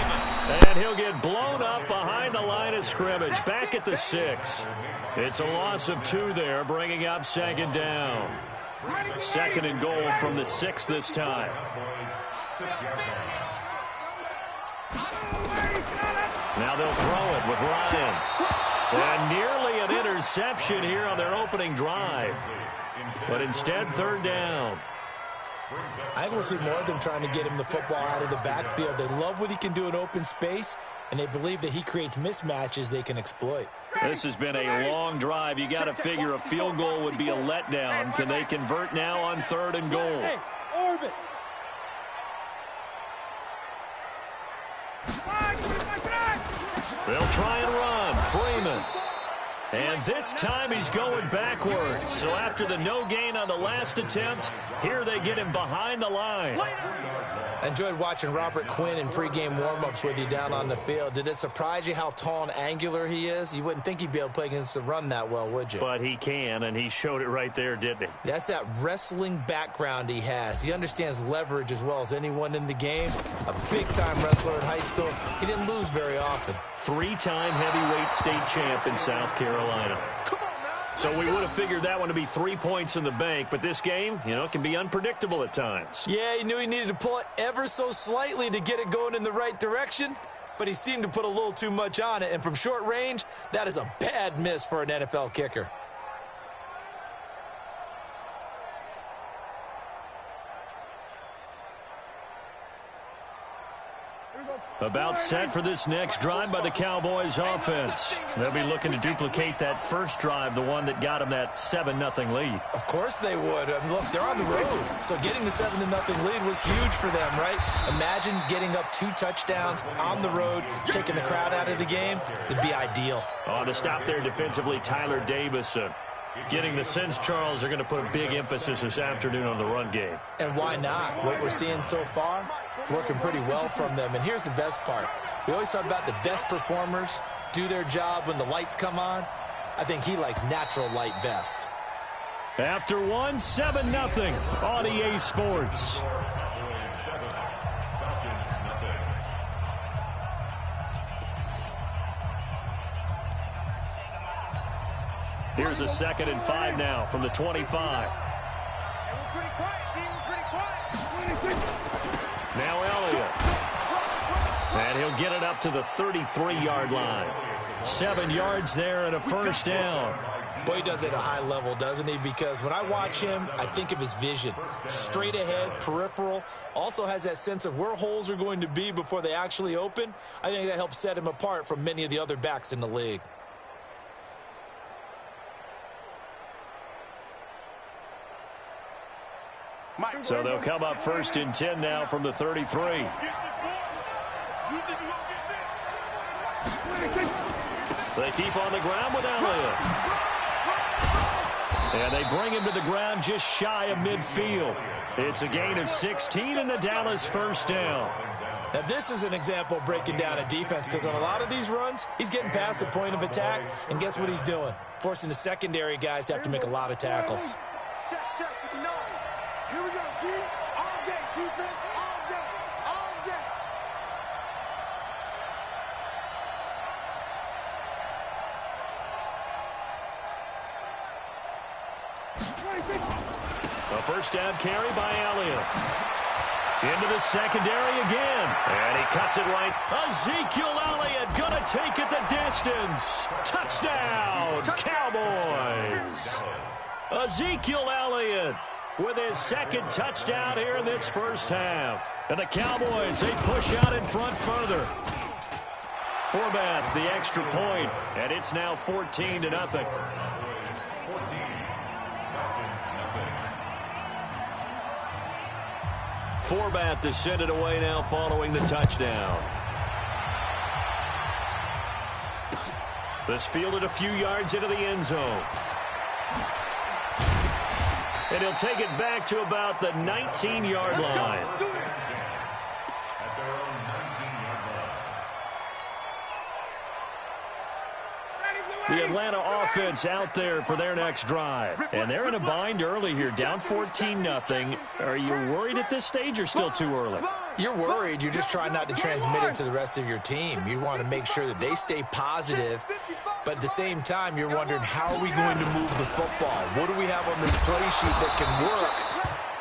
And he'll get blown up behind the line of scrimmage, back at the 6. It's a loss of 2 there, bringing up 2nd down. 2nd and goal from the 6 this time. Now they'll throw it with Ryan. And nearly an interception here on their opening drive. But instead, 3rd down. I think we'll see more of them trying to get him the football out of the backfield. They love what he can do in open space, and they believe that he creates mismatches they can exploit. This has been a long drive. You got to figure a field goal would be a letdown. Can they convert now on 3rd and goal? They'll try and run. Freeman. And this time he's going backwards. So after the no gain on the last attempt, here they get him behind the line. I enjoyed watching Robert Quinn in pregame warm-ups with you down on the field. Did it surprise you how tall and angular he is? You wouldn't think he'd be able to play against the run that well, would you? But he can, and he showed it right there, didn't he? That's that wrestling background he has. He understands leverage as well as anyone in the game. A big-time wrestler in high school. He didn't lose very often. 3-time heavyweight state champ in South Carolina. So we would have figured that one to be 3 points in the bank, but this game, you know, can be unpredictable at times. Yeah, he knew he needed to pull it ever so slightly to get it going in the right direction, but he seemed to put a little too much on it, and from short range, that is a bad miss for an NFL kicker. About set for this next drive by the Cowboys offense. They'll be looking to duplicate that first drive, the one that got them that 7-0 lead. Of course they would. I mean, look, they're on the road, so getting the 7-0 lead was huge for them, right? Imagine getting up 2 touchdowns on the road, taking the crowd out of the game. It'd be ideal. On the stop there defensively, Tyler Davis. Getting the sense, Charles, are going to put a big emphasis this afternoon on the run game. And why not? What we're seeing so far, it's working pretty well from them. And here's the best part. We always talk about the best performers do their job when the lights come on. I think he likes natural light best. After 7-0 on EA Sports. Here's a 2nd and 5 now from the 25. Now Elliott. And he'll get it up to the 33-yard line. 7 yards there and a 1st down. Boy, he does it at a high level, doesn't he? Because when I watch him, I think of his vision. Straight ahead, peripheral. Also has that sense of where holes are going to be before they actually open. I think that helps set him apart from many of the other backs in the league. So they'll come up 1st and 10 now from the 33. They keep on the ground with Elliott. And they bring him to the ground just shy of midfield. It's a gain of 16 and a Dallas 1st down. Now, this is an example of breaking down a defense because on a lot of these runs, he's getting past the point of attack, and guess what he's doing? Forcing the secondary guys to have to make a lot of tackles. Check, check, here we go, D. All day, defense, all day, all day. A 1st down carry by Elliott. Into the secondary again. And he cuts it right. Ezekiel Elliott going to take it the distance. Touchdown, Cowboys. Ezekiel Elliott with his 2nd touchdown here in this 1st half. And the Cowboys, they push out in front further. Forbath, the extra point, and it's now 14-0. format to send it away now following the touchdown. This fielded a few yards into the end zone. And he'll take it back to about the 19-yard line. The Atlanta offense out there for their next drive. And they're in a bind early here, down 14-0. Are you worried at this stage or still too early? You're worried. You're just trying not to transmit it to the rest of your team. You want to make sure that they stay positive. But at the same time, you're wondering, how are we going to move the football? What do we have on this play sheet that can work?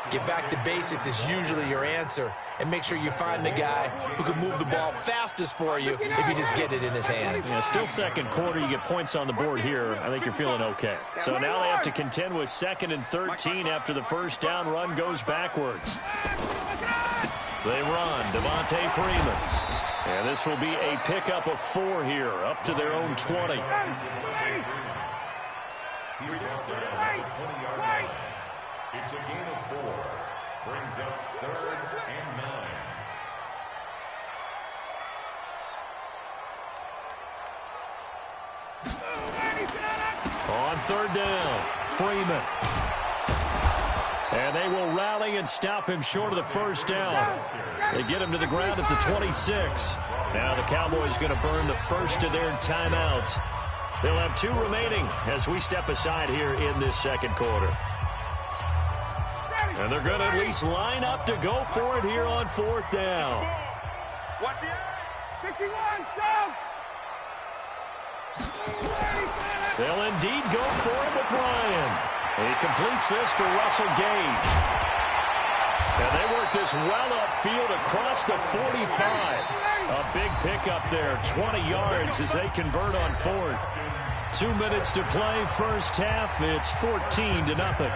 Get back to basics is usually your answer. And make sure you find the guy who can move the ball fastest for you if you just get it in his hands. Yeah, still second quarter. You get points on the board here. I think you're feeling okay. So now they have to contend with 2nd and 13 after the first down run goes backwards. They run. Devontae Freeman. And this will be a pickup of 4 here, up to their own 20. It's a gain of 4. Brings up 3rd and 9. On 3rd down, Freeman. And they will rally and stop him short of the first down. They get him to the ground at the 26. Now the Cowboys going to burn the first of their timeouts. They'll have 2 remaining as we step aside here in this second quarter. And they're going to at least line up to go for it here on 4th down. Watch the 51, Sam! They'll indeed go for it with Ryan. He completes this to Russell Gage. And they work this well upfield across the 45. A big pickup there, 20 yards as they convert on 4th. 2 minutes to play, first half. It's 14-0.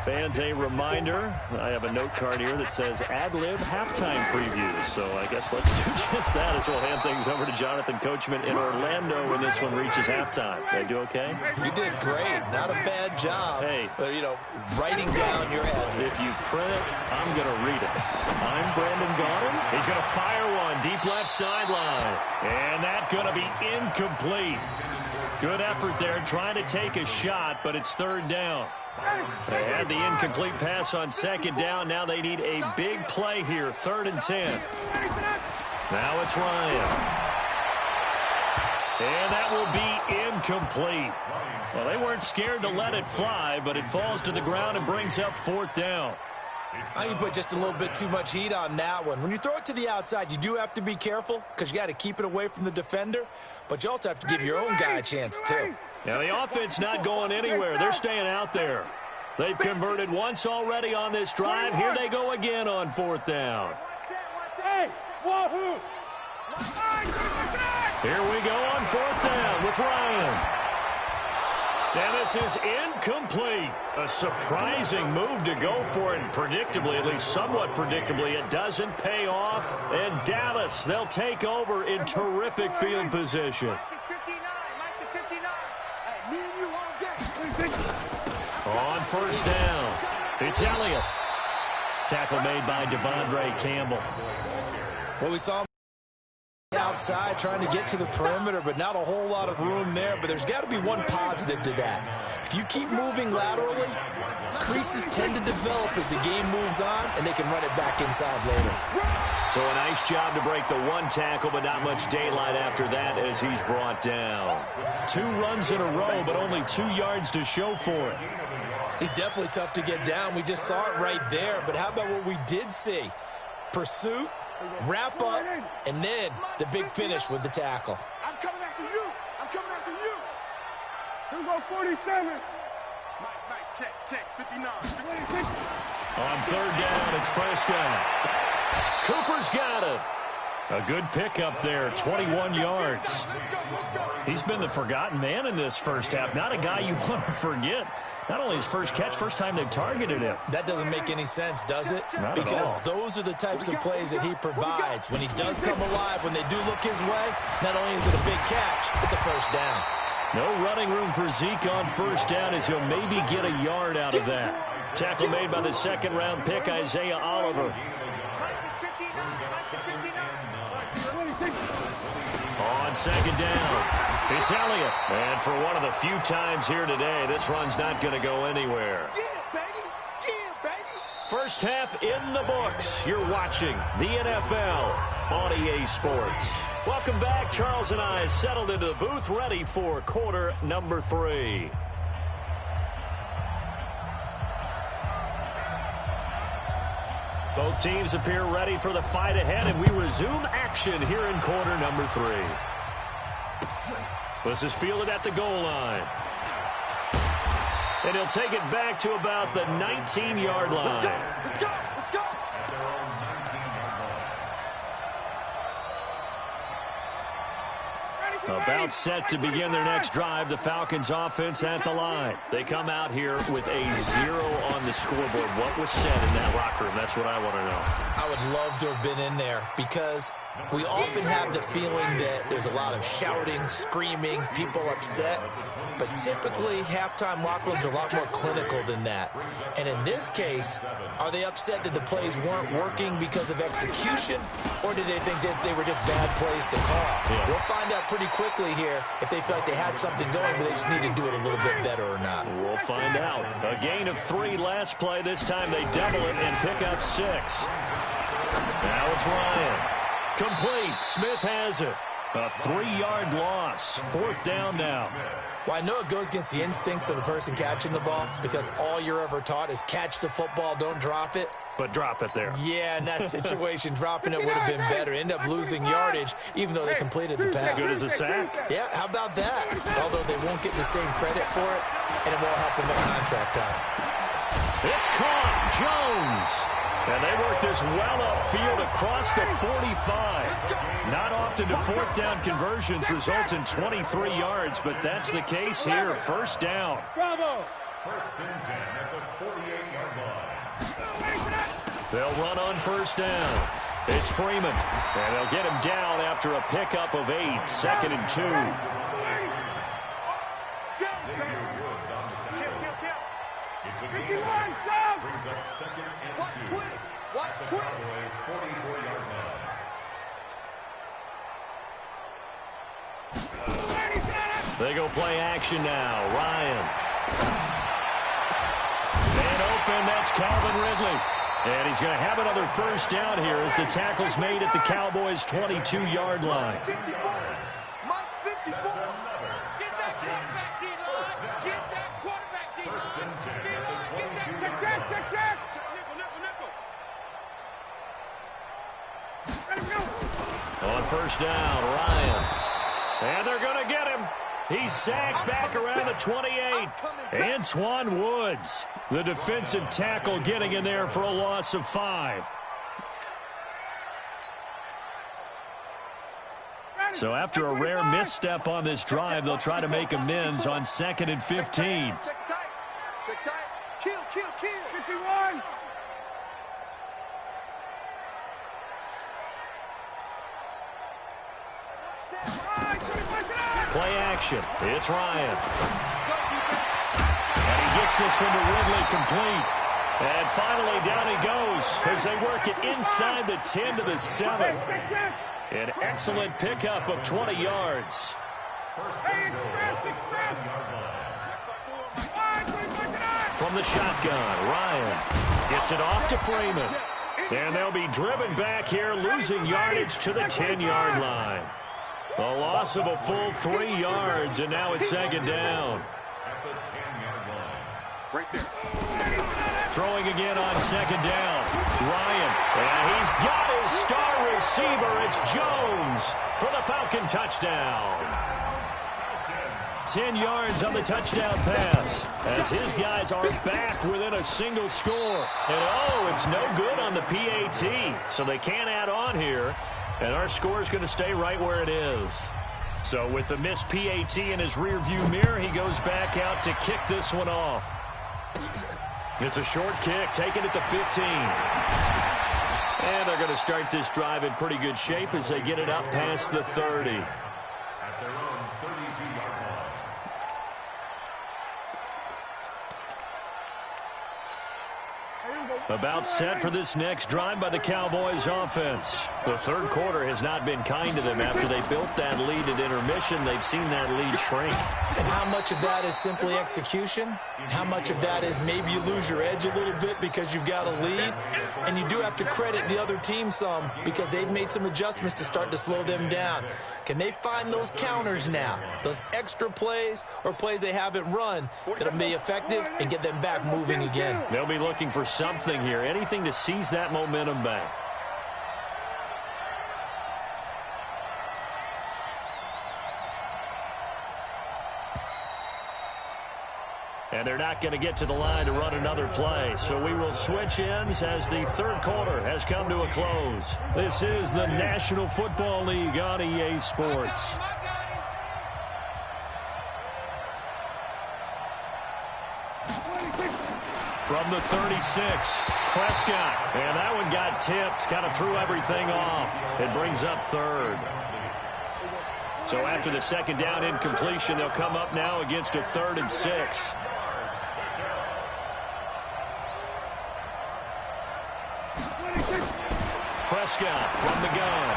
Fans, a reminder, I have a note card here that says ad-lib halftime previews. So I guess let's do just that as we'll hand things over to Jonathan Coachman in Orlando when this one reaches halftime. Did I do okay? You did great. Not a bad job. Hey. Writing down your ad-libs. If you print it, I'm going to read it. I'm Brandon Gaudin. He's going to fire one deep left sideline. And that's going to be incomplete. Good effort there trying to take a shot, but it's 3rd down. They had the incomplete pass on 2nd down. Now they need a big play here, 3rd and 10. Now it's Ryan. And that will be incomplete. Well, they weren't scared to let it fly, but it falls to the ground and brings up 4th down. I think you put just a little bit too much heat on that one. When you throw it to the outside, you do have to be careful because you got to keep it away from the defender, but you also have to give your own guy a chance too. Now the offense not going anywhere. They're staying out there. They've converted once already on this drive. Here they go again on 4th down. Here we go on 4th down with Ryan. And this is incomplete. A surprising move to go for it. And predictably, at least somewhat predictably, it doesn't pay off. And Dallas, they'll take over in terrific field position. On 1st down, it's Elliott. Tackle made by Devondre Campbell. Well, we saw him outside trying to get to the perimeter, but not a whole lot of room there. But there's got to be one positive to that. If you keep moving laterally, creases tend to develop as the game moves on, and they can run it back inside later. So a nice job to break the 1 tackle, but not much daylight after that as he's brought down. 2 runs in a row, but only 2 yards to show for it. He's definitely tough to get down. We just saw it right there. But how about what we did see? Pursuit, wrap up, and then the big finish with the tackle. I'm coming after you. I'm coming after you. Here we go, 47. Mike, check, 59. On 3rd down, it's Prescott. Cooper's got it. A good pickup there, 21 yards. He's been the forgotten man in this first half. Not a guy you want to forget. Not only his first catch, first time they've targeted him. That doesn't make any sense, does it? Not because at all. Those are the types of plays that he provides. When he does come alive, when they do look his way, not only is it a big catch, it's a first down. No running room for Zeke on first down as he'll maybe get a yard out of that. Tackle made by the second-round pick, Isaiah Oliver. On second down, it's Elliott. And for one of the few times here today, this run's not going to go anywhere. First half in the books. You're watching the NFL on EA Sports. Welcome back. Charles and I settled into the booth, ready for quarter number 3. Both teams appear ready for the fight ahead, and we resume action here in quarter number 3. This is fielded at the goal line. And he'll take it back to about the 19-yard line. About set to begin their next drive, the Falcons offense at the line. They come out here with a 0 on the scoreboard. What was said in that locker room? That's what I want to know. I would love to have been in there because we often have the feeling that there's a lot of shouting, screaming, people upset. But typically, halftime locker rooms are a lot more clinical than that. And in this case, are they upset that the plays weren't working because of execution, or did they think they were just bad plays to call? Yeah. We'll find out pretty quickly here if they feel like they had something going, but they just need to do it a little bit better or not. We'll find out. A gain of 3 last play. This time they double it and pick up 6. Now it's Ryan. Complete. Smith has it. A 3-yard loss. 4th down now. Well, I know it goes against the instincts of the person catching the ball because all you're ever taught is catch the football, don't drop it. But drop it there. Yeah, in that situation, dropping it would have been better. End up losing yardage, even though they completed the pass. Good as a sack. Yeah, how about that? Although they won't get the same credit for it, and it won't help them at contract time. It's caught. Jones. And they work this well upfield across the 45. Not often do 4th down conversions result in 23 yards, but that's the case here. First down. Bravo. First and 10 at the 48-yard line. They'll run on first down. It's Freeman. And they'll get him down after a pickup of 8. 2nd and 2. It's a gain. Brings up 2nd and 2. Watch the Cowboys' 44-yard line. They go play action now. Ryan. And open, that's Calvin Ridley. And he's going to have another first down here as the tackle's made at the Cowboys' 22-yard line. On first down, Ryan. And they're going to get him. He's sacked back around the 28. Antoine Woods, the defensive tackle, getting in there for a loss of 5. So after a rare misstep on this drive, they'll try to make amends on 2nd and 15. Kill. 51. Play action. It's Ryan. And he gets this one to Ridley complete. And finally down he goes as they work it inside the 10 to the 7. An excellent pickup of 20 yards. From the shotgun, Ryan gets it off to Freeman. And they'll be driven back here, losing yardage to the 10-yard line. A loss of a full 3 yards, and now it's 2nd down. Throwing again on 2nd down. Ryan, and he's got his star receiver. It's Jones for the Falcon touchdown. 10 yards on the touchdown pass as his guys are back within a single score. And it's no good on the PAT, so they can't add on here. And our score is going to stay right where it is. So with the missed PAT in his rearview mirror, he goes back out to kick this one off. It's a short kick, taken at the 15. And they're going to start this drive in pretty good shape as they get it up past the 30. About set for this next drive by the Cowboys offense. The third quarter has not been kind to them. After they built that lead at intermission, they've seen that lead shrink. And how much of that is simply execution? How much of that is maybe you lose your edge a little bit because you've got a lead? And you do have to credit the other team some because they've made some adjustments to start to slow them down. Can they find those counters now, those extra plays or plays they haven't run that'll be effective and get them back moving again? They'll be looking for something here, anything to seize that momentum back. And they're not going to get to the line to run another play. So we will switch ends as the third quarter has come to a close. This is the National Football League on EA Sports. From the 36, Prescott. And that one got tipped, kind of threw everything off. It brings up third. So after the second down incompletion, they'll come up now against a 3rd and 6. Prescott from the gun.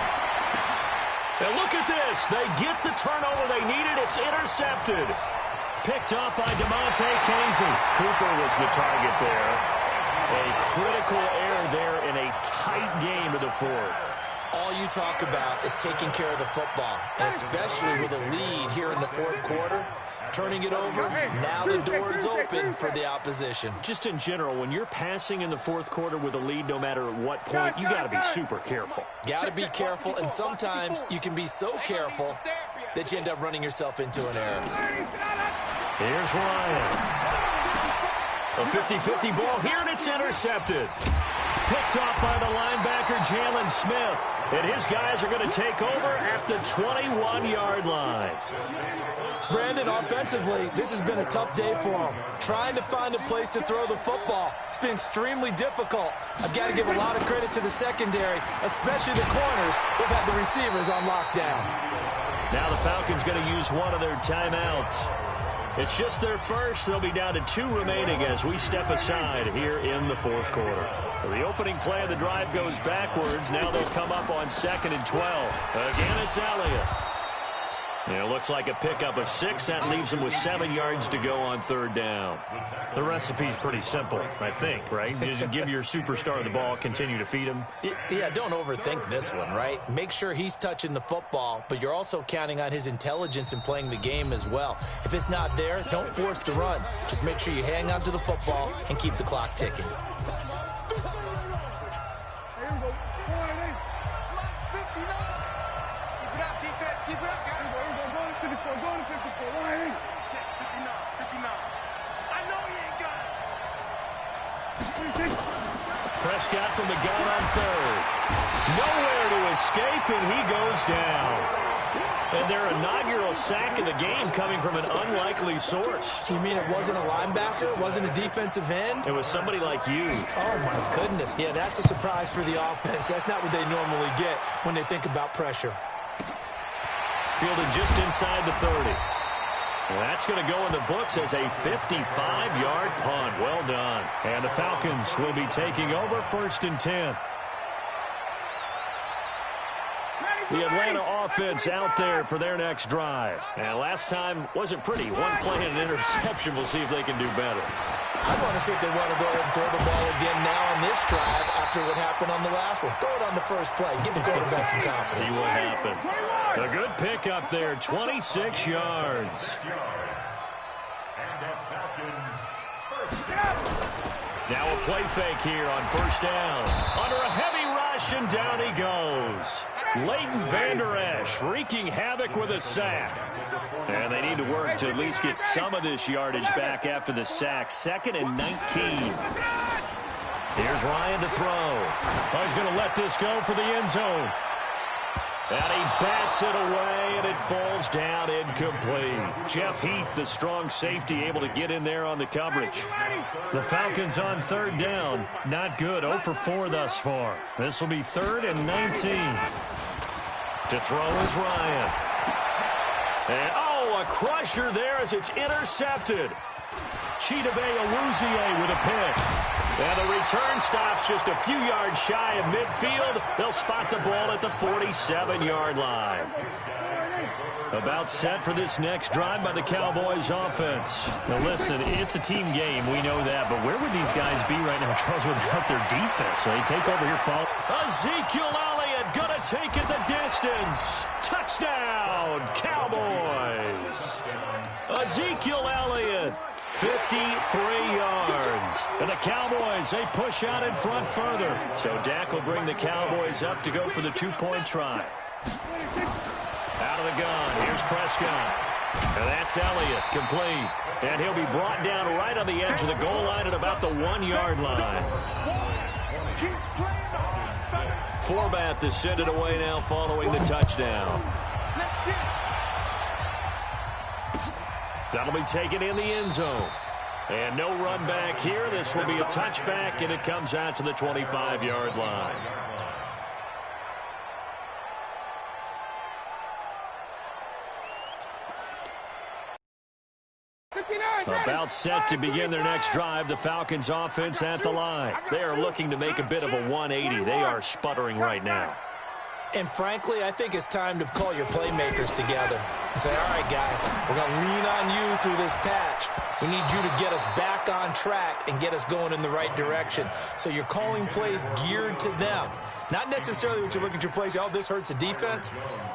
And look at this. They get the turnover they needed. It's intercepted. Picked up by DeMonte Casey. Cooper was the target there. A critical error there in a tight game of the fourth. All you talk about is taking care of the football, and especially with a lead here in the fourth quarter. Turning it over, now the door is open for the opposition. Just in general, when you're passing in the fourth quarter with a lead, no matter at what point, you got to be super careful. Got to be careful, and sometimes you can be so careful that you end up running yourself into an error. Here's Ryan. A 50-50 ball here, and it's intercepted. Picked off by the linebacker, Jalen Smith. And his guys are going to take over at the 21-yard line. Brandon, offensively, this has been a tough day for him. Trying to find a place to throw the football. It's been extremely difficult. I've got to give a lot of credit to the secondary, especially the corners. They've had the receivers on lockdown. Now the Falcons going to use one of their timeouts. It's just their first. They'll be down to 2 remaining as we step aside here in the fourth quarter. So the opening play of the drive goes backwards. Now they'll come up on 2nd and 12. Again, it's Elliott. And it looks like a pickup of 6. That leaves them with 7 yards to go on 3rd down. The recipe's pretty simple, I think, right? Just give your superstar the ball, continue to feed him. Yeah, don't overthink this one, right? Make sure he's touching the football, but you're also counting on his intelligence in playing the game as well. If it's not there, don't force the run. Just make sure you hang on to the football and keep the clock ticking. Prescott from the gun on 3rd. Nowhere to escape, and he goes down. And their inaugural sack of the game coming from an unlikely source. You mean it wasn't a linebacker? It wasn't a defensive end? It was somebody like you. Oh, my goodness. Yeah, that's a surprise for the offense. That's not what they normally get when they think about pressure. Fielded just inside the 30. Well, that's going to go in the books as a 55-yard punt. Well done. And the Falcons will be taking over 1st and 10. The Atlanta offense out there for their next drive. And last time wasn't pretty. One play and an interception. We'll see if they can do better. I want to see if they want to go ahead and throw the ball again now on this drive after what happened on the last one. Throw it on the first play. Give the quarterback some confidence. See what happens. A good pickup there. 26 yards. Now a play fake here on 1st down. Under a heavy rush, and down he goes. Leighton Vander Esch wreaking havoc with a sack. And they need to work to at least get some of this yardage back after the sack. 2nd and 19. Here's Ryan to throw. Oh, he's going to let this go for the end zone. And he bats it away, and it falls down incomplete. Jeff Heath, the strong safety, able to get in there on the coverage. The Falcons on 3rd down. Not good. 0 for 4 thus far. This will be 3rd and 19. To throw is Ryan. And, oh, a crusher there as it's intercepted. Chidobe with a pick. And the return stops just a few yards shy of midfield. They'll spot the ball at the 47-yard line. About set for this next drive by the Cowboys offense. Now listen, it's a team game, we know that, but where would these guys be right now, Charles, without their defense? So they take over here, follow. Ezekiel Elliott gonna take it the distance. Touchdown, Cowboys. Ezekiel Elliott, 53 yards. And the Cowboys, they push out in front further. So Dak will bring the Cowboys up to go for the two-point try. Out of the gun, here's Prescott. And that's Elliott, complete. And he'll be brought down right on the edge of the goal line at about the 1-yard line. Forbat to send it away now following the touchdown. That'll be taken in the end zone. And no run back here. This will be a touchback, and it comes out to the 25-yard line. About set to begin their next drive, the Falcons offense at the line. They are looking to make a bit of a 180. They are sputtering right now. And frankly, I think it's time to call your playmakers together and say, all right, guys, we're going to lean on you through this patch. We need you to get us back on track and get us going in the right direction. So you're calling plays geared to them. Not necessarily what you look at your plays, oh, this hurts the defense.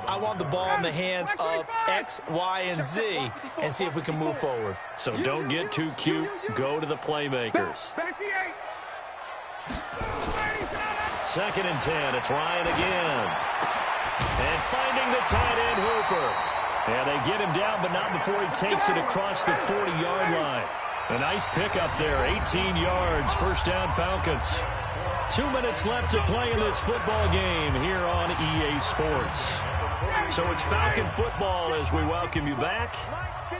I want the ball in the hands of X, Y, and Z and see if we can move forward. So don't get too cute. Go to the playmakers. 2nd and 10. It's Ryan again. And finding the tight end, Hooper. And they get him down, but not before he takes it across the 40-yard line. A nice pickup there, 18 yards, first down Falcons. 2 minutes left to play in this football game here on EA Sports. So it's Falcon football as we welcome you back.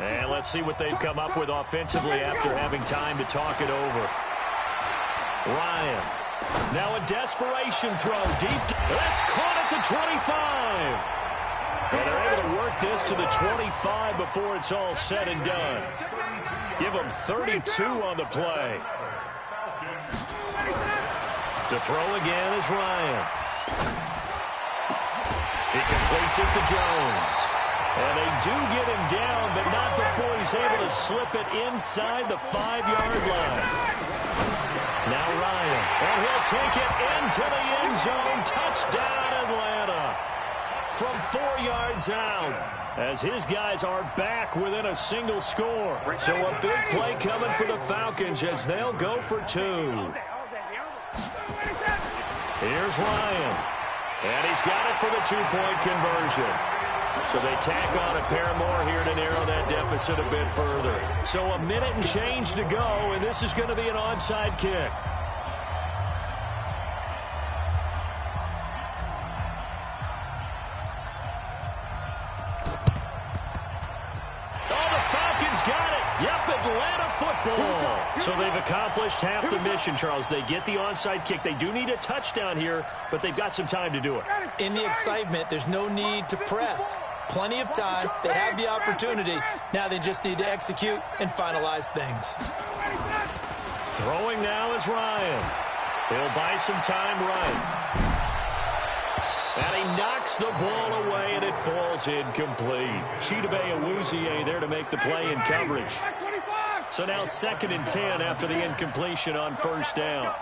And let's see what they've come up with offensively after having time to talk it over. Ryan. Now a desperation throw deep. That's caught at the 25. And they're able to work this to the 25 before it's all said and done. Give them 32 on the play. To throw again is Ryan. He completes it to Jones. And they do get him down, but not before he's able to slip it inside the 5-yard line. Now Ryan, and he'll take it into the end zone. Touchdown, Atlanta. From 4 yards out, as his guys are back within a single score. So a big play coming for the Falcons as they'll go for 2. Here's Ryan, and he's got it for the 2-point conversion. So they tack on a pair more here to narrow that deficit a bit further. So a minute and change to go, and this is going to be an onside kick. Atlanta football. So they've accomplished half the mission, Charles. They get the onside kick. They do need a touchdown here, but they've got some time to do it. In the excitement, there's no need to press. Plenty of time. They have the opportunity. Now they just need to execute and finalize things. Throwing now is Ryan. He'll buy some time right. And he knocks the ball away, and it falls incomplete. Chidobe there to make the play in coverage. So now 2nd and 10 after the incompletion on first down.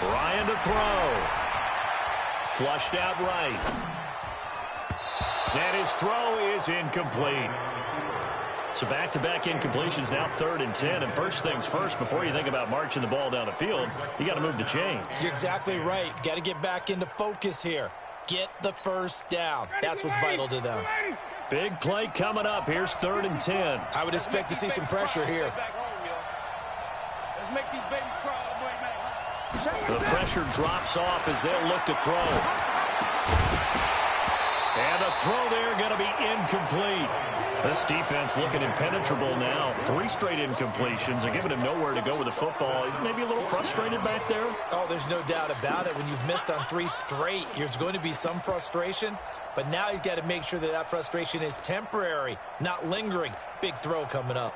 Ryan to throw. Flushed out right. And his throw is incomplete. So back-to-back incompletions, now 3rd and 10. And first things first, before you think about marching the ball down the field, you got to move the chains. You're exactly right. Got to get back into focus here. Get the first down. That's what's vital to them. Big play coming up. Here's 3rd and 10. I would expect to see some pressure here. Let's make these babies crawl, boy, man. The pressure drops off as they'll look to throw. And the throw there going to be incomplete. This defense looking impenetrable now. 3 straight incompletions and giving him nowhere to go with the football. Maybe a little frustrated back there. Oh, there's no doubt about it. When you've missed on 3 straight, there's going to be some frustration. But now he's got to make sure that that frustration is temporary, not lingering. Big throw coming up.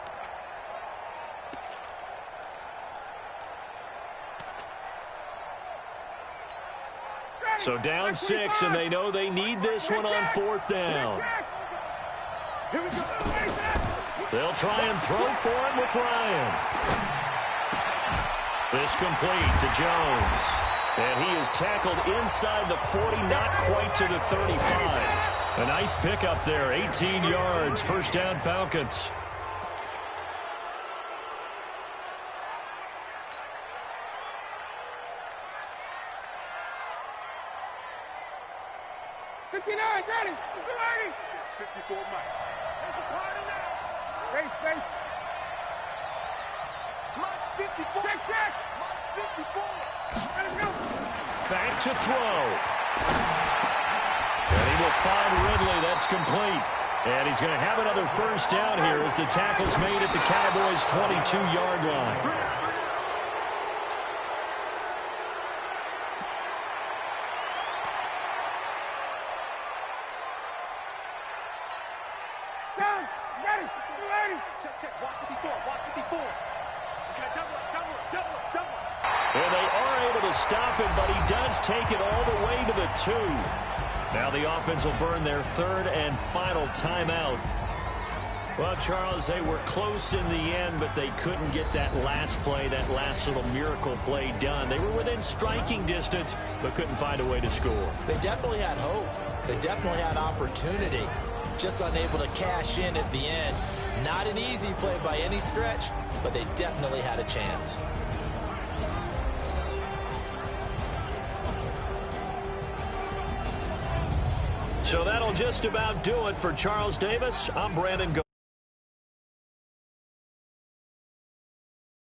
So down 6, and they know they need this one on 4th down. They'll try and throw for it with Ryan. This complete to Jones. And he is tackled inside the 40, not quite to the 35. A nice pickup there, 18 yards, first down Falcons. Ready. 54 Mike. There's a party now. Race. Mike 54. Check. Mike 54. Let him go. Back to throw. And he will find Ridley. That's complete. And he's going to have another first down here as the tackle's made at the Cowboys' 22-yard line. And they are able to stop him, but he does take it all the way to the 2. Now the offense will burn their 3rd and final timeout. Well, Charles, they were close in the end, but they couldn't get that last play, that last little miracle play done. They were within striking distance, but couldn't find a way to score. They definitely had hope. They definitely had opportunity. Just unable to cash in at the end. Not an easy play by any stretch, but they definitely had a chance. So that'll just about do it for Charles Davis. I'm Brandon.